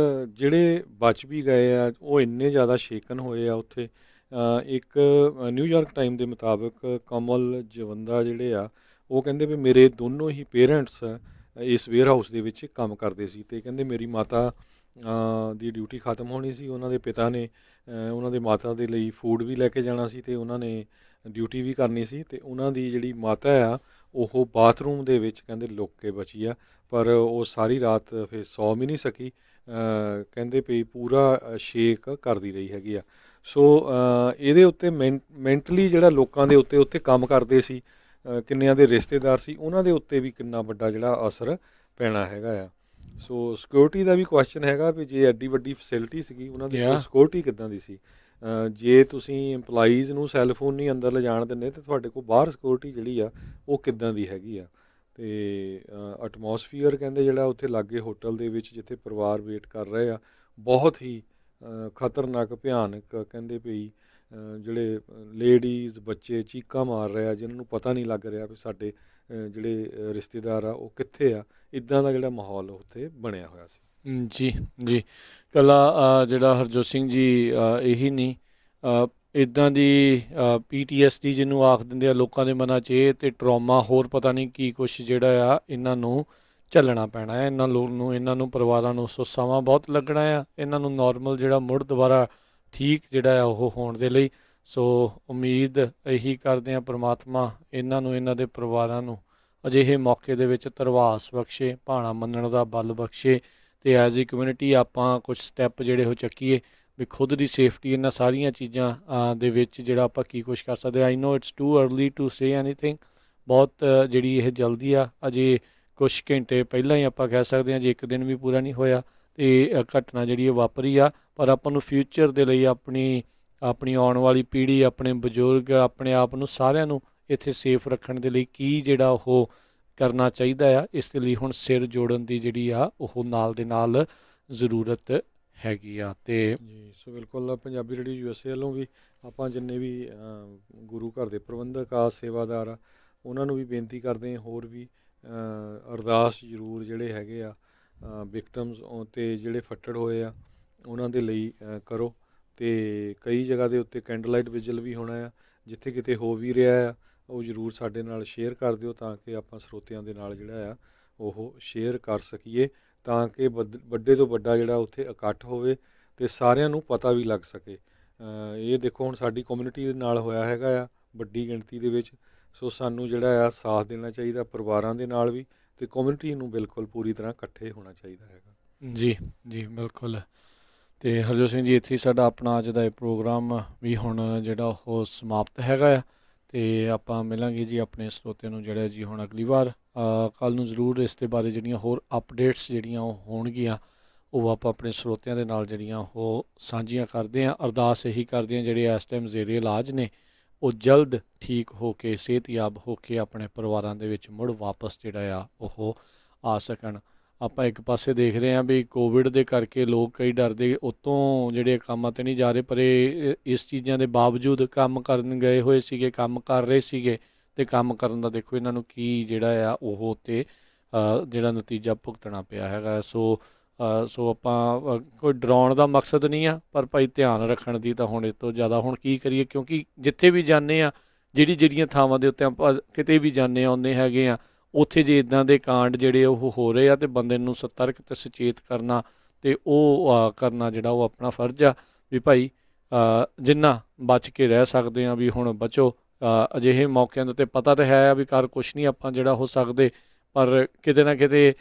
ਜਿਹੜੇ ਬਚ ਵੀ ਗਏ ਆ ਉਹ ਇੰਨੇ ਜ਼ਿਆਦਾ ਸ਼ੇਕਨ ਹੋਏ ਆ ਉੱਥੇ। ਇੱਕ ਨਿਊਯਾਰਕ ਟਾਈਮ ਦੇ ਮੁਤਾਬਕ ਕਮਲ ਜਵੰਦਾ ਜਿਹੜੇ ਆ ਉਹ ਕਹਿੰਦੇ ਵੀ ਮੇਰੇ ਦੋਨੋਂ ਹੀ ਪੇਰੈਂਟਸ ਇਸ ਵੇਅਰ ਹਾਊਸ ਦੇ ਵਿੱਚ ਕੰਮ ਕਰਦੇ ਸੀ, ਅਤੇ ਕਹਿੰਦੇ ਮੇਰੀ ਮਾਤਾ ਦੀ ਡਿਊਟੀ ਖਤਮ ਹੋਣੀ ਸੀ, ਉਹਨਾਂ ਦੇ ਪਿਤਾ ਨੇ ਉਹਨਾਂ ਦੇ ਮਾਤਾ ਦੇ ਲਈ ਫੂਡ ਵੀ ਲੈ ਕੇ ਜਾਣਾ ਸੀ, ਅਤੇ ਉਹਨਾਂ ਨੇ ਡਿਊਟੀ ਵੀ ਕਰਨੀ ਸੀ, ਅਤੇ ਉਹਨਾਂ ਦੀ ਜਿਹੜੀ ਮਾਤਾ ਆ ਉਹ ਬਾਥਰੂਮ ਦੇ ਵਿੱਚ ਕਹਿੰਦੇ ਲੁੱਕ ਕੇ ਬਚੀ ਆ। ਪਰ ਉਹ ਸਾਰੀ ਰਾਤ ਫਿਰ ਸੌ ਵੀ ਨਹੀਂ ਸਕੀ, ਕਹਿੰਦੇ ਪਈ ਪੂਰਾ ਸ਼ੇਕ ਕਰਦੀ ਰਹੀ ਹੈਗੀ ਆ। ਸੋ ਇਹਦੇ ਉੱਤੇ ਮੈਂਟਲੀ ਜਿਹੜਾ ਲੋਕਾਂ ਦੇ ਉੱਤੇ ਕੰਮ ਕਰਦੇ ਸੀ, ਕਿੰਨਿਆਂ ਦੇ ਰਿਸ਼ਤੇਦਾਰ ਸੀ, ਉਹਨਾਂ ਦੇ ਉੱਤੇ ਵੀ ਕਿੰਨਾ ਵੱਡਾ ਜਿਹੜਾ ਅਸਰ ਪੈਣਾ ਹੈਗਾ ਆ। ਸੋ ਸਿਕਿਉਰਿਟੀ ਦਾ ਵੀ ਕੁਐਸਚਨ ਹੈਗਾ ਵੀ ਜੇ ਐਡੀ ਵੱਡੀ ਫੈਸਿਲਿਟੀ ਸੀਗੀ, ਉਹਨਾਂ ਦੀ ਕੋਲ ਸਿਕਿਉਰਿਟੀ ਕਿੱਦਾਂ ਦੀ ਸੀ। ਜੇ ਤੁਸੀਂ EMPLOYEES ਨੂੰ ਸੈੱਲਫੋਨ ਨਹੀਂ ਅੰਦਰ ਲਿਜਾਣ ਦਿੰਦੇ ਤਾਂ ਤੁਹਾਡੇ ਕੋਲ ਬਾਹਰ ਸਿਕਿਉਰਿਟੀ ਜਿਹੜੀ ਆ ਉਹ ਕਿੱਦਾਂ ਦੀ ਹੈਗੀ ਆ। ਅਤੇ ਐਟਮੋਸਫੀਅਰ ਕਹਿੰਦੇ ਜਿਹੜਾ ਉੱਥੇ ਲਾਗੇ ਹੋਟਲ ਦੇ ਵਿੱਚ ਜਿੱਥੇ ਪਰਿਵਾਰ ਵੇਟ ਕਰ ਰਹੇ ਆ, ਬਹੁਤ ਹੀ ਖਤਰਨਾਕ ਭਿਆਨਕ ਕਹਿੰਦੇ ਪਈ ਜਿਹੜੇ ਲੇਡੀਜ਼ ਬੱਚੇ ਚੀਕਾਂ ਮਾਰ ਰਹੇ ਆ, ਜਿਹਨਾਂ ਨੂੰ ਪਤਾ ਨਹੀਂ ਲੱਗ ਰਿਹਾ ਵੀ ਸਾਡੇ ਜਿਹੜੇ ਰਿਸ਼ਤੇਦਾਰ ਆ ਉਹ ਕਿੱਥੇ ਆ। ਇੱਦਾਂ ਦਾ ਜਿਹੜਾ ਮਾਹੌਲ ਉੱਥੇ ਬਣਿਆ ਹੋਇਆ ਸੀ। ਜੀ ਜੀ, ਇਕੱਲਾ ਜਿਹੜਾ ਹਰਜੋਤ ਸਿੰਘ ਜੀ ਇਹੀ ਨਹੀਂ, ਇੱਦਾਂ ਦੀ PTSD ਜਿਹਨੂੰ ਆਖ ਦਿੰਦੇ ਆ ਲੋਕਾਂ ਦੇ ਮਨਾਂ 'ਚ, ਇਹ ਅਤੇ ਟਰੋਮਾ ਹੋਰ ਪਤਾ ਨਹੀਂ ਕੀ ਕੁਛ ਜਿਹੜਾ ਆ ਇਹਨਾਂ ਨੂੰ ਝੱਲਣਾ ਪੈਣਾ ਹੈ। ਇਹਨਾਂ ਨੂੰ ਪਰਿਵਾਰਾਂ ਨੂੰ ਸੋ ਸਮਾਂ ਬਹੁਤ ਲੱਗਣਾ ਆ ਇਹਨਾਂ ਨੂੰ ਨੋਰਮਲ ਜਿਹੜਾ ਮੁੜ ਦੁਬਾਰਾ ਠੀਕ ਜਿਹੜਾ ਆ ਉਹ ਹੋਣ ਦੇ ਲਈ। ਸੋ ਉਮੀਦ ਇਹੀ ਕਰਦੇ ਹਾਂ ਪ੍ਰਮਾਤਮਾ ਇਹਨਾਂ ਨੂੰ, ਇਹਨਾਂ ਦੇ ਪਰਿਵਾਰਾਂ ਨੂੰ ਅਜਿਹੇ ਮੌਕੇ ਦੇ ਵਿੱਚ ਧਰਵਾਸ ਬਖਸ਼ੇ, ਭਾਣਾ ਮੰਨਣ ਦਾ ਬਲ ਬਖਸ਼ੇ, ਅਤੇ ਐਜ਼ ਏ ਕਮਿਊਨਿਟੀ ਆਪਾਂ ਕੁਛ ਸਟੈਪ ਜਿਹੜੇ ਉਹ ਚੱਕੀਏ ਵੀ ਖੁਦ ਦੀ ਸੇਫਟੀ ਇਹਨਾਂ ਸਾਰੀਆਂ ਚੀਜ਼ਾਂ ਦੇ ਵਿੱਚ ਜਿਹੜਾ ਆਪਾਂ ਕੀ ਕੁਛ ਕਰ ਸਕਦੇ। I know it's too early to say anything, ਬਹੁਤ ਜਿਹੜੀ ਇਹ ਜਲਦੀ ਆ, ਅਜੇ ਕੁਛ ਘੰਟੇ ਪਹਿਲਾਂ ਹੀ ਆਪਾਂ ਕਹਿ ਸਕਦੇ ਹਾਂ, ਜੇ ਇੱਕ ਦਿਨ ਵੀ ਪੂਰਾ ਨਹੀਂ ਹੋਇਆ ਅਤੇ ਘਟਨਾ ਜਿਹੜੀ ਇਹ ਵਾਪਰੀ ਆ। ਪਰ ਆਪਾਂ ਨੂੰ ਫਿਊਚਰ ਦੇ ਲਈ ਆਪਣੀ ਆਉਣ ਵਾਲੀ ਪੀੜ੍ਹੀ, ਆਪਣੇ ਬਜ਼ੁਰਗ, ਆਪਣੇ ਆਪ ਨੂੰ ਸਾਰਿਆਂ ਨੂੰ ਇੱਥੇ ਸੇਫ ਰੱਖਣ ਦੇ ਲਈ ਕੀ ਜਿਹੜਾ ਉਹ ਕਰਨਾ ਚਾਹੀਦਾ ਆ, ਇਸ ਦੇ ਲਈ ਹੁਣ ਸਿਰ ਜੋੜਨ ਦੀ ਜਿਹੜੀ ਆ ਉਹ ਨਾਲ ਦੇ ਨਾਲ ਜ਼ਰੂਰਤ ਹੈਗੀ ਆ। ਅਤੇ ਜੀ ਸੋ ਬਿਲਕੁਲ ਪੰਜਾਬੀ ਰੇਡੀਓ USA ਵੱਲੋਂ ਵੀ ਆਪਾਂ ਜਿੰਨੇ ਵੀ ਗੁਰੂ ਘਰ ਦੇ ਪ੍ਰਬੰਧਕ ਆ, ਸੇਵਾਦਾਰ ਆ, ਉਹਨਾਂ ਨੂੰ ਵੀ ਬੇਨਤੀ ਕਰਦੇ ਹਾਂ, ਹੋਰ ਵੀ ਅਰਦਾਸ ਜ਼ਰੂਰ ਜਿਹੜੇ ਹੈਗੇ ਆ ਵਿਕਟਮਸ ਅਤੇ ਜਿਹੜੇ ਫੱਟੜ ਹੋਏ ਆ ਉਹਨਾਂ ਦੇ ਲਈ ਕਰੋ। ਅਤੇ ਕਈ ਜਗ੍ਹਾ ਦੇ ਉੱਤੇ ਕੈਂਡਲ ਲਾਈਟ ਵਿਜਲ ਵੀ ਹੋਣਾ ਆ, ਜਿੱਥੇ ਕਿਤੇ ਹੋ ਵੀ ਰਿਹਾ ਆ ਉਹ ਜ਼ਰੂਰ ਸਾਡੇ ਨਾਲ ਸ਼ੇਅਰ ਕਰ ਦਿਓ, ਤਾਂ ਕਿ ਆਪਾਂ ਸਰੋਤਿਆਂ ਦੇ ਨਾਲ ਜਿਹੜਾ ਆ ਉਹ ਸ਼ੇਅਰ ਕਰ ਸਕੀਏ, ਤਾਂ ਕਿ ਵੱਡੇ ਤੋਂ ਵੱਡਾ ਜਿਹੜਾ ਉੱਥੇ ਇਕੱਠ ਹੋਵੇ ਅਤੇ ਸਾਰਿਆਂ ਨੂੰ ਪਤਾ ਵੀ ਲੱਗ ਸਕੇ। ਇਹ ਦੇਖੋ ਹੁਣ ਸਾਡੀ ਕਮਿਊਨਿਟੀ ਦੇ ਨਾਲ ਹੋਇਆ ਹੈਗਾ ਆ ਵੱਡੀ ਗਿਣਤੀ ਦੇ ਵਿੱਚ। ਸੋ ਸਾਨੂੰ ਜਿਹੜਾ ਆ ਸਾਥ ਦੇਣਾ ਚਾਹੀਦਾ ਪਰਿਵਾਰਾਂ ਦੇ ਨਾਲ ਵੀ, ਅਤੇ ਕਮਿਊਨਿਟੀ ਨੂੰ ਬਿਲਕੁਲ ਪੂਰੀ ਤਰ੍ਹਾਂ ਇਕੱਠੇ ਹੋਣਾ ਚਾਹੀਦਾ ਹੈਗਾ। ਜੀ ਜੀ ਬਿਲਕੁਲ। ਅਤੇ ਹਰਜੋਤ ਸਿੰਘ ਜੀ, ਇੱਥੇ ਹੀ ਸਾਡਾ ਆਪਣਾ ਅੱਜ ਦਾ ਇਹ ਪ੍ਰੋਗਰਾਮ ਵੀ ਹੁਣ ਜਿਹੜਾ ਉਹ ਸਮਾਪਤ ਹੈਗਾ ਆ, ਅਤੇ ਆਪਾਂ ਮਿਲਾਂਗੇ ਜੀ ਆਪਣੇ ਸਰੋਤਿਆਂ ਨੂੰ ਜਿਹੜਾ ਜੀ ਹੁਣ ਅਗਲੀ ਵਾਰ। ਕੱਲ੍ਹ ਨੂੰ ਜ਼ਰੂਰ ਇਸ ਦੇ ਬਾਰੇ ਜਿਹੜੀਆਂ ਹੋਰ ਅਪਡੇਟਸ ਜਿਹੜੀਆਂ ਉਹ ਹੋਣਗੀਆਂ ਉਹ ਆਪਾਂ ਆਪਣੇ ਸਰੋਤਿਆਂ ਦੇ ਨਾਲ ਜਿਹੜੀਆਂ ਉਹ ਸਾਂਝੀਆਂ ਕਰਦੇ ਹਾਂ। ਅਰਦਾਸ ਇਹੀ ਕਰਦੇ ਹਾਂ ਜਿਹੜੇ ਇਸ ਟਾਈਮ ਜ਼ੇਰੇ ਇਲਾਜ ਨੇ ਉਹ ਜਲਦ ਠੀਕ ਹੋ ਕੇ, ਸਿਹਤਯਾਬ ਹੋ ਕੇ ਆਪਣੇ ਪਰਿਵਾਰਾਂ ਦੇ ਵਿੱਚ ਮੁੜ ਵਾਪਸ ਜਿਹੜਾ ਆ ਉਹ ਆ ਸਕਣ। ਆਪਾਂ ਇੱਕ ਪਾਸੇ ਦੇਖ ਰਹੇ ਹਾਂ ਵੀ ਕੋਵਿਡ ਦੇ ਕਰਕੇ ਲੋਕ ਕਈ ਡਰਦੇ ਉੱਤੋਂ ਜਿਹੜੇ ਕੰਮਾਂ 'ਤੇ ਨਹੀਂ ਜਾ ਰਹੇ, ਪਰ ਇਸ ਚੀਜ਼ਾਂ ਦੇ ਬਾਵਜੂਦ ਕੰਮ ਕਰਨ ਗਏ ਹੋਏ ਸੀਗੇ, ਕੰਮ ਕਰ ਰਹੇ ਸੀਗੇ, ਅਤੇ ਕੰਮ ਕਰਨ ਦਾ ਦੇਖੋ ਇਹਨਾਂ ਨੂੰ ਕੀ ਜਿਹੜਾ ਆ ਉਹ ਉੱਤੇ ਜਿਹੜਾ ਨਤੀਜਾ ਭੁਗਤਣਾ ਪਿਆ ਹੈਗਾ। ਸੋ ਆਪਾਂ ਕੋਈ ਡਰਾਉਣ ਦਾ ਮਕਸਦ ਨਹੀਂ ਆ, ਪਰ ਭਾਈ ਧਿਆਨ ਰੱਖਣ ਦੀ ਤਾਂ ਹੁਣ ਇਸ ਤੋਂ ਜ਼ਿਆਦਾ ਹੁਣ ਕੀ ਕਰੀਏ, ਕਿਉਂਕਿ ਜਿੱਥੇ ਵੀ ਜਾਂਦੇ ਆ, ਜਿਹੜੀਆਂ ਥਾਵਾਂ ਦੇ ਉੱਤੇ ਆਪਾਂ ਕਿਤੇ ਵੀ ਜਾਂਦੇ ਆਉਂਦੇ ਹੈਗੇ ਆ, ਉੱਥੇ ਜੇ ਇੱਦਾਂ ਦੇ ਕਾਂਡ ਜਿਹੜੇ ਉਹ ਹੋ ਰਹੇ ਆ, ਅਤੇ ਬੰਦੇ ਨੂੰ ਸਤਰਕ ਅਤੇ ਸੁਚੇਤ ਕਰਨਾ ਅਤੇ ਉਹ ਕਰਨਾ ਜਿਹੜਾ ਉਹ ਆਪਣਾ ਫਰਜ਼ ਆ ਵੀ ਭਾਈ ਜਿੰਨਾ ਬਚ ਕੇ ਰਹਿ ਸਕਦੇ ਹਾਂ ਵੀ ਹੁਣ ਬਚੋ। ਅਜਿਹੇ ਮੌਕਿਆਂ ਦੇ ਉੱਤੇ ਪਤਾ ਤਾਂ ਹੈ ਵੀ ਕਰ ਕੁਛ ਨਹੀਂ ਆਪਾਂ ਜਿਹੜਾ ਹੋ ਸਕਦੇ, ਪਰ ਕਿਤੇ ਨਾ ਕਿਤੇ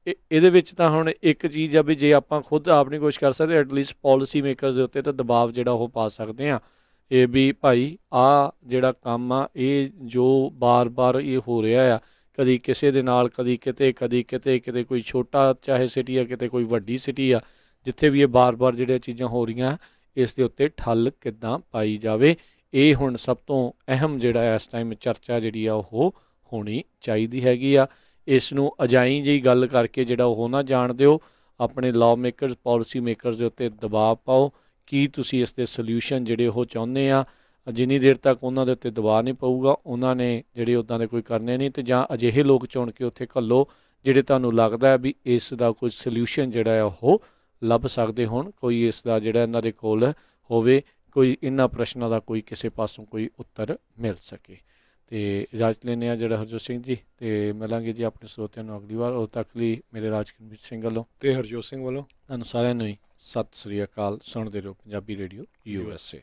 ਇਹਦੇ ਵਿੱਚ ਤਾਂ ਹੁਣ ਇੱਕ ਚੀਜ਼ ਆ ਵੀ ਜੇ ਆਪਾਂ ਖੁਦ ਆਪ ਨਹੀਂ ਕੁਛ ਕਰ ਸਕਦੇ, ਐਟਲੀਸਟ ਪਾਲਿਸੀ ਮੇਕਰਸ ਦੇ ਉੱਤੇ ਤਾਂ ਦਬਾਅ ਜਿਹੜਾ ਉਹ ਪਾ ਸਕਦੇ ਹਾਂ, ਇਹ ਵੀ ਭਾਈ ਆਹ ਜਿਹੜਾ ਕੰਮ ਆ ਇਹ ਜੋ ਬਾਰ-ਬਾਰ ਇਹ ਹੋ ਰਿਹਾ ਆ, ਕਦੀ ਕਿਸੇ ਦੇ ਨਾਲ, ਕਦੀ ਕਿਤੇ ਕੋਈ ਛੋਟਾ ਚਾਹੇ ਸਿਟੀ ਆ, ਕਿਤੇ ਕੋਈ ਵੱਡੀ ਸਿਟੀ ਆ, ਜਿੱਥੇ ਵੀ ਇਹ ਬਾਰ-ਬਾਰ ਜਿਹੜੀਆਂ ਚੀਜ਼ਾਂ ਹੋ ਰਹੀਆਂ ਇਸ ਦੇ ਉੱਤੇ ਠੱਲ ਕਿੱਦਾਂ ਪਾਈ ਜਾਵੇ, ਇਹ ਹੁਣ ਸਭ ਤੋਂ ਅਹਿਮ ਜਿਹੜਾ ਇਸ ਟਾਈਮ ਚਰਚਾ ਜਿਹੜੀ ਆ ਉਹ ਹੋਣੀ ਚਾਹੀਦੀ ਹੈਗੀ ਆ। ਇਸ ਨੂੰ ਅਜਾਈਂ ਜਿਹੀ ਗੱਲ ਕਰਕੇ ਜਿਹੜਾ ਉਹ ਨਾ ਜਾਣ ਦਿਓ, ਆਪਣੇ ਲਾਅ ਮੇਕਰਸ, ਪਾਲਿਸੀ ਮੇਕਰਸ ਦੇ ਉੱਤੇ ਦਬਾਅ ਪਾਓ। ਕੀ ਤੁਸੀਂ ਇਸ ਦੇ ਸਲਿਊਸ਼ਨ ਜਿਹੜੇ ਉਹ ਚਾਹੁੰਦੇ ਆ, ਜਿੰਨੀ ਦੇਰ ਤੱਕ ਉਹਨਾਂ ਦੇ ਉੱਤੇ ਦਬਾਅ ਨਹੀਂ ਪਊਗਾ ਉਹਨਾਂ ਨੇ ਜਿਹੜੇ ਉੱਦਾਂ ਦੇ ਕੋਈ ਕਰਨੇ ਨਹੀਂ, ਅਤੇ ਜਾਂ ਅਜਿਹੇ ਲੋਕ ਚੁਣ ਕੇ ਉੱਥੇ ਘੱਲੋ ਜਿਹੜੇ ਤੁਹਾਨੂੰ ਲੱਗਦਾ ਵੀ ਇਸ ਦਾ ਕੋਈ ਸਲਿਊਸ਼ਨ ਜਿਹੜਾ ਆ ਉਹ ਲੱਭ ਸਕਦੇ ਹੋਣ, ਕੋਈ ਇਸ ਦਾ ਜਿਹੜਾ ਇਹਨਾਂ ਦੇ ਕੋਲ ਹੋਵੇ, ਕੋਈ ਇਹਨਾਂ ਪ੍ਰਸ਼ਨਾਂ ਦਾ ਕੋਈ ਕਿਸੇ ਪਾਸੋਂ ਕੋਈ ਉੱਤਰ ਮਿਲ ਸਕੇ। ਅਤੇ ਇਜਾਜ਼ਤ ਲੈਂਦੇ ਹਾਂ ਜਿਹੜਾ ਹਰਜੋਤ ਸਿੰਘ ਜੀ, ਅਤੇ ਮਿਲਾਂਗੇ ਜੀ ਆਪਣੇ ਸਰੋਤਿਆਂ ਨੂੰ ਅਗਲੀ ਵਾਰ। ਉਦੋਂ ਤੱਕ ਲਈ ਮੇਰੇ ਰਾਜਕਰਮਜੀਤ ਸਿੰਘ ਵੱਲੋਂ ਅਤੇ ਹਰਜੋਤ ਸਿੰਘ ਵੱਲੋਂ ਤੁਹਾਨੂੰ ਸਾਰਿਆਂ ਨੂੰ ਹੀ ਸਤਿ ਸ੍ਰੀ ਅਕਾਲ। ਸੁਣਦੇ ਰਹੋ ਪੰਜਾਬੀ ਰੇਡੀਓ USA।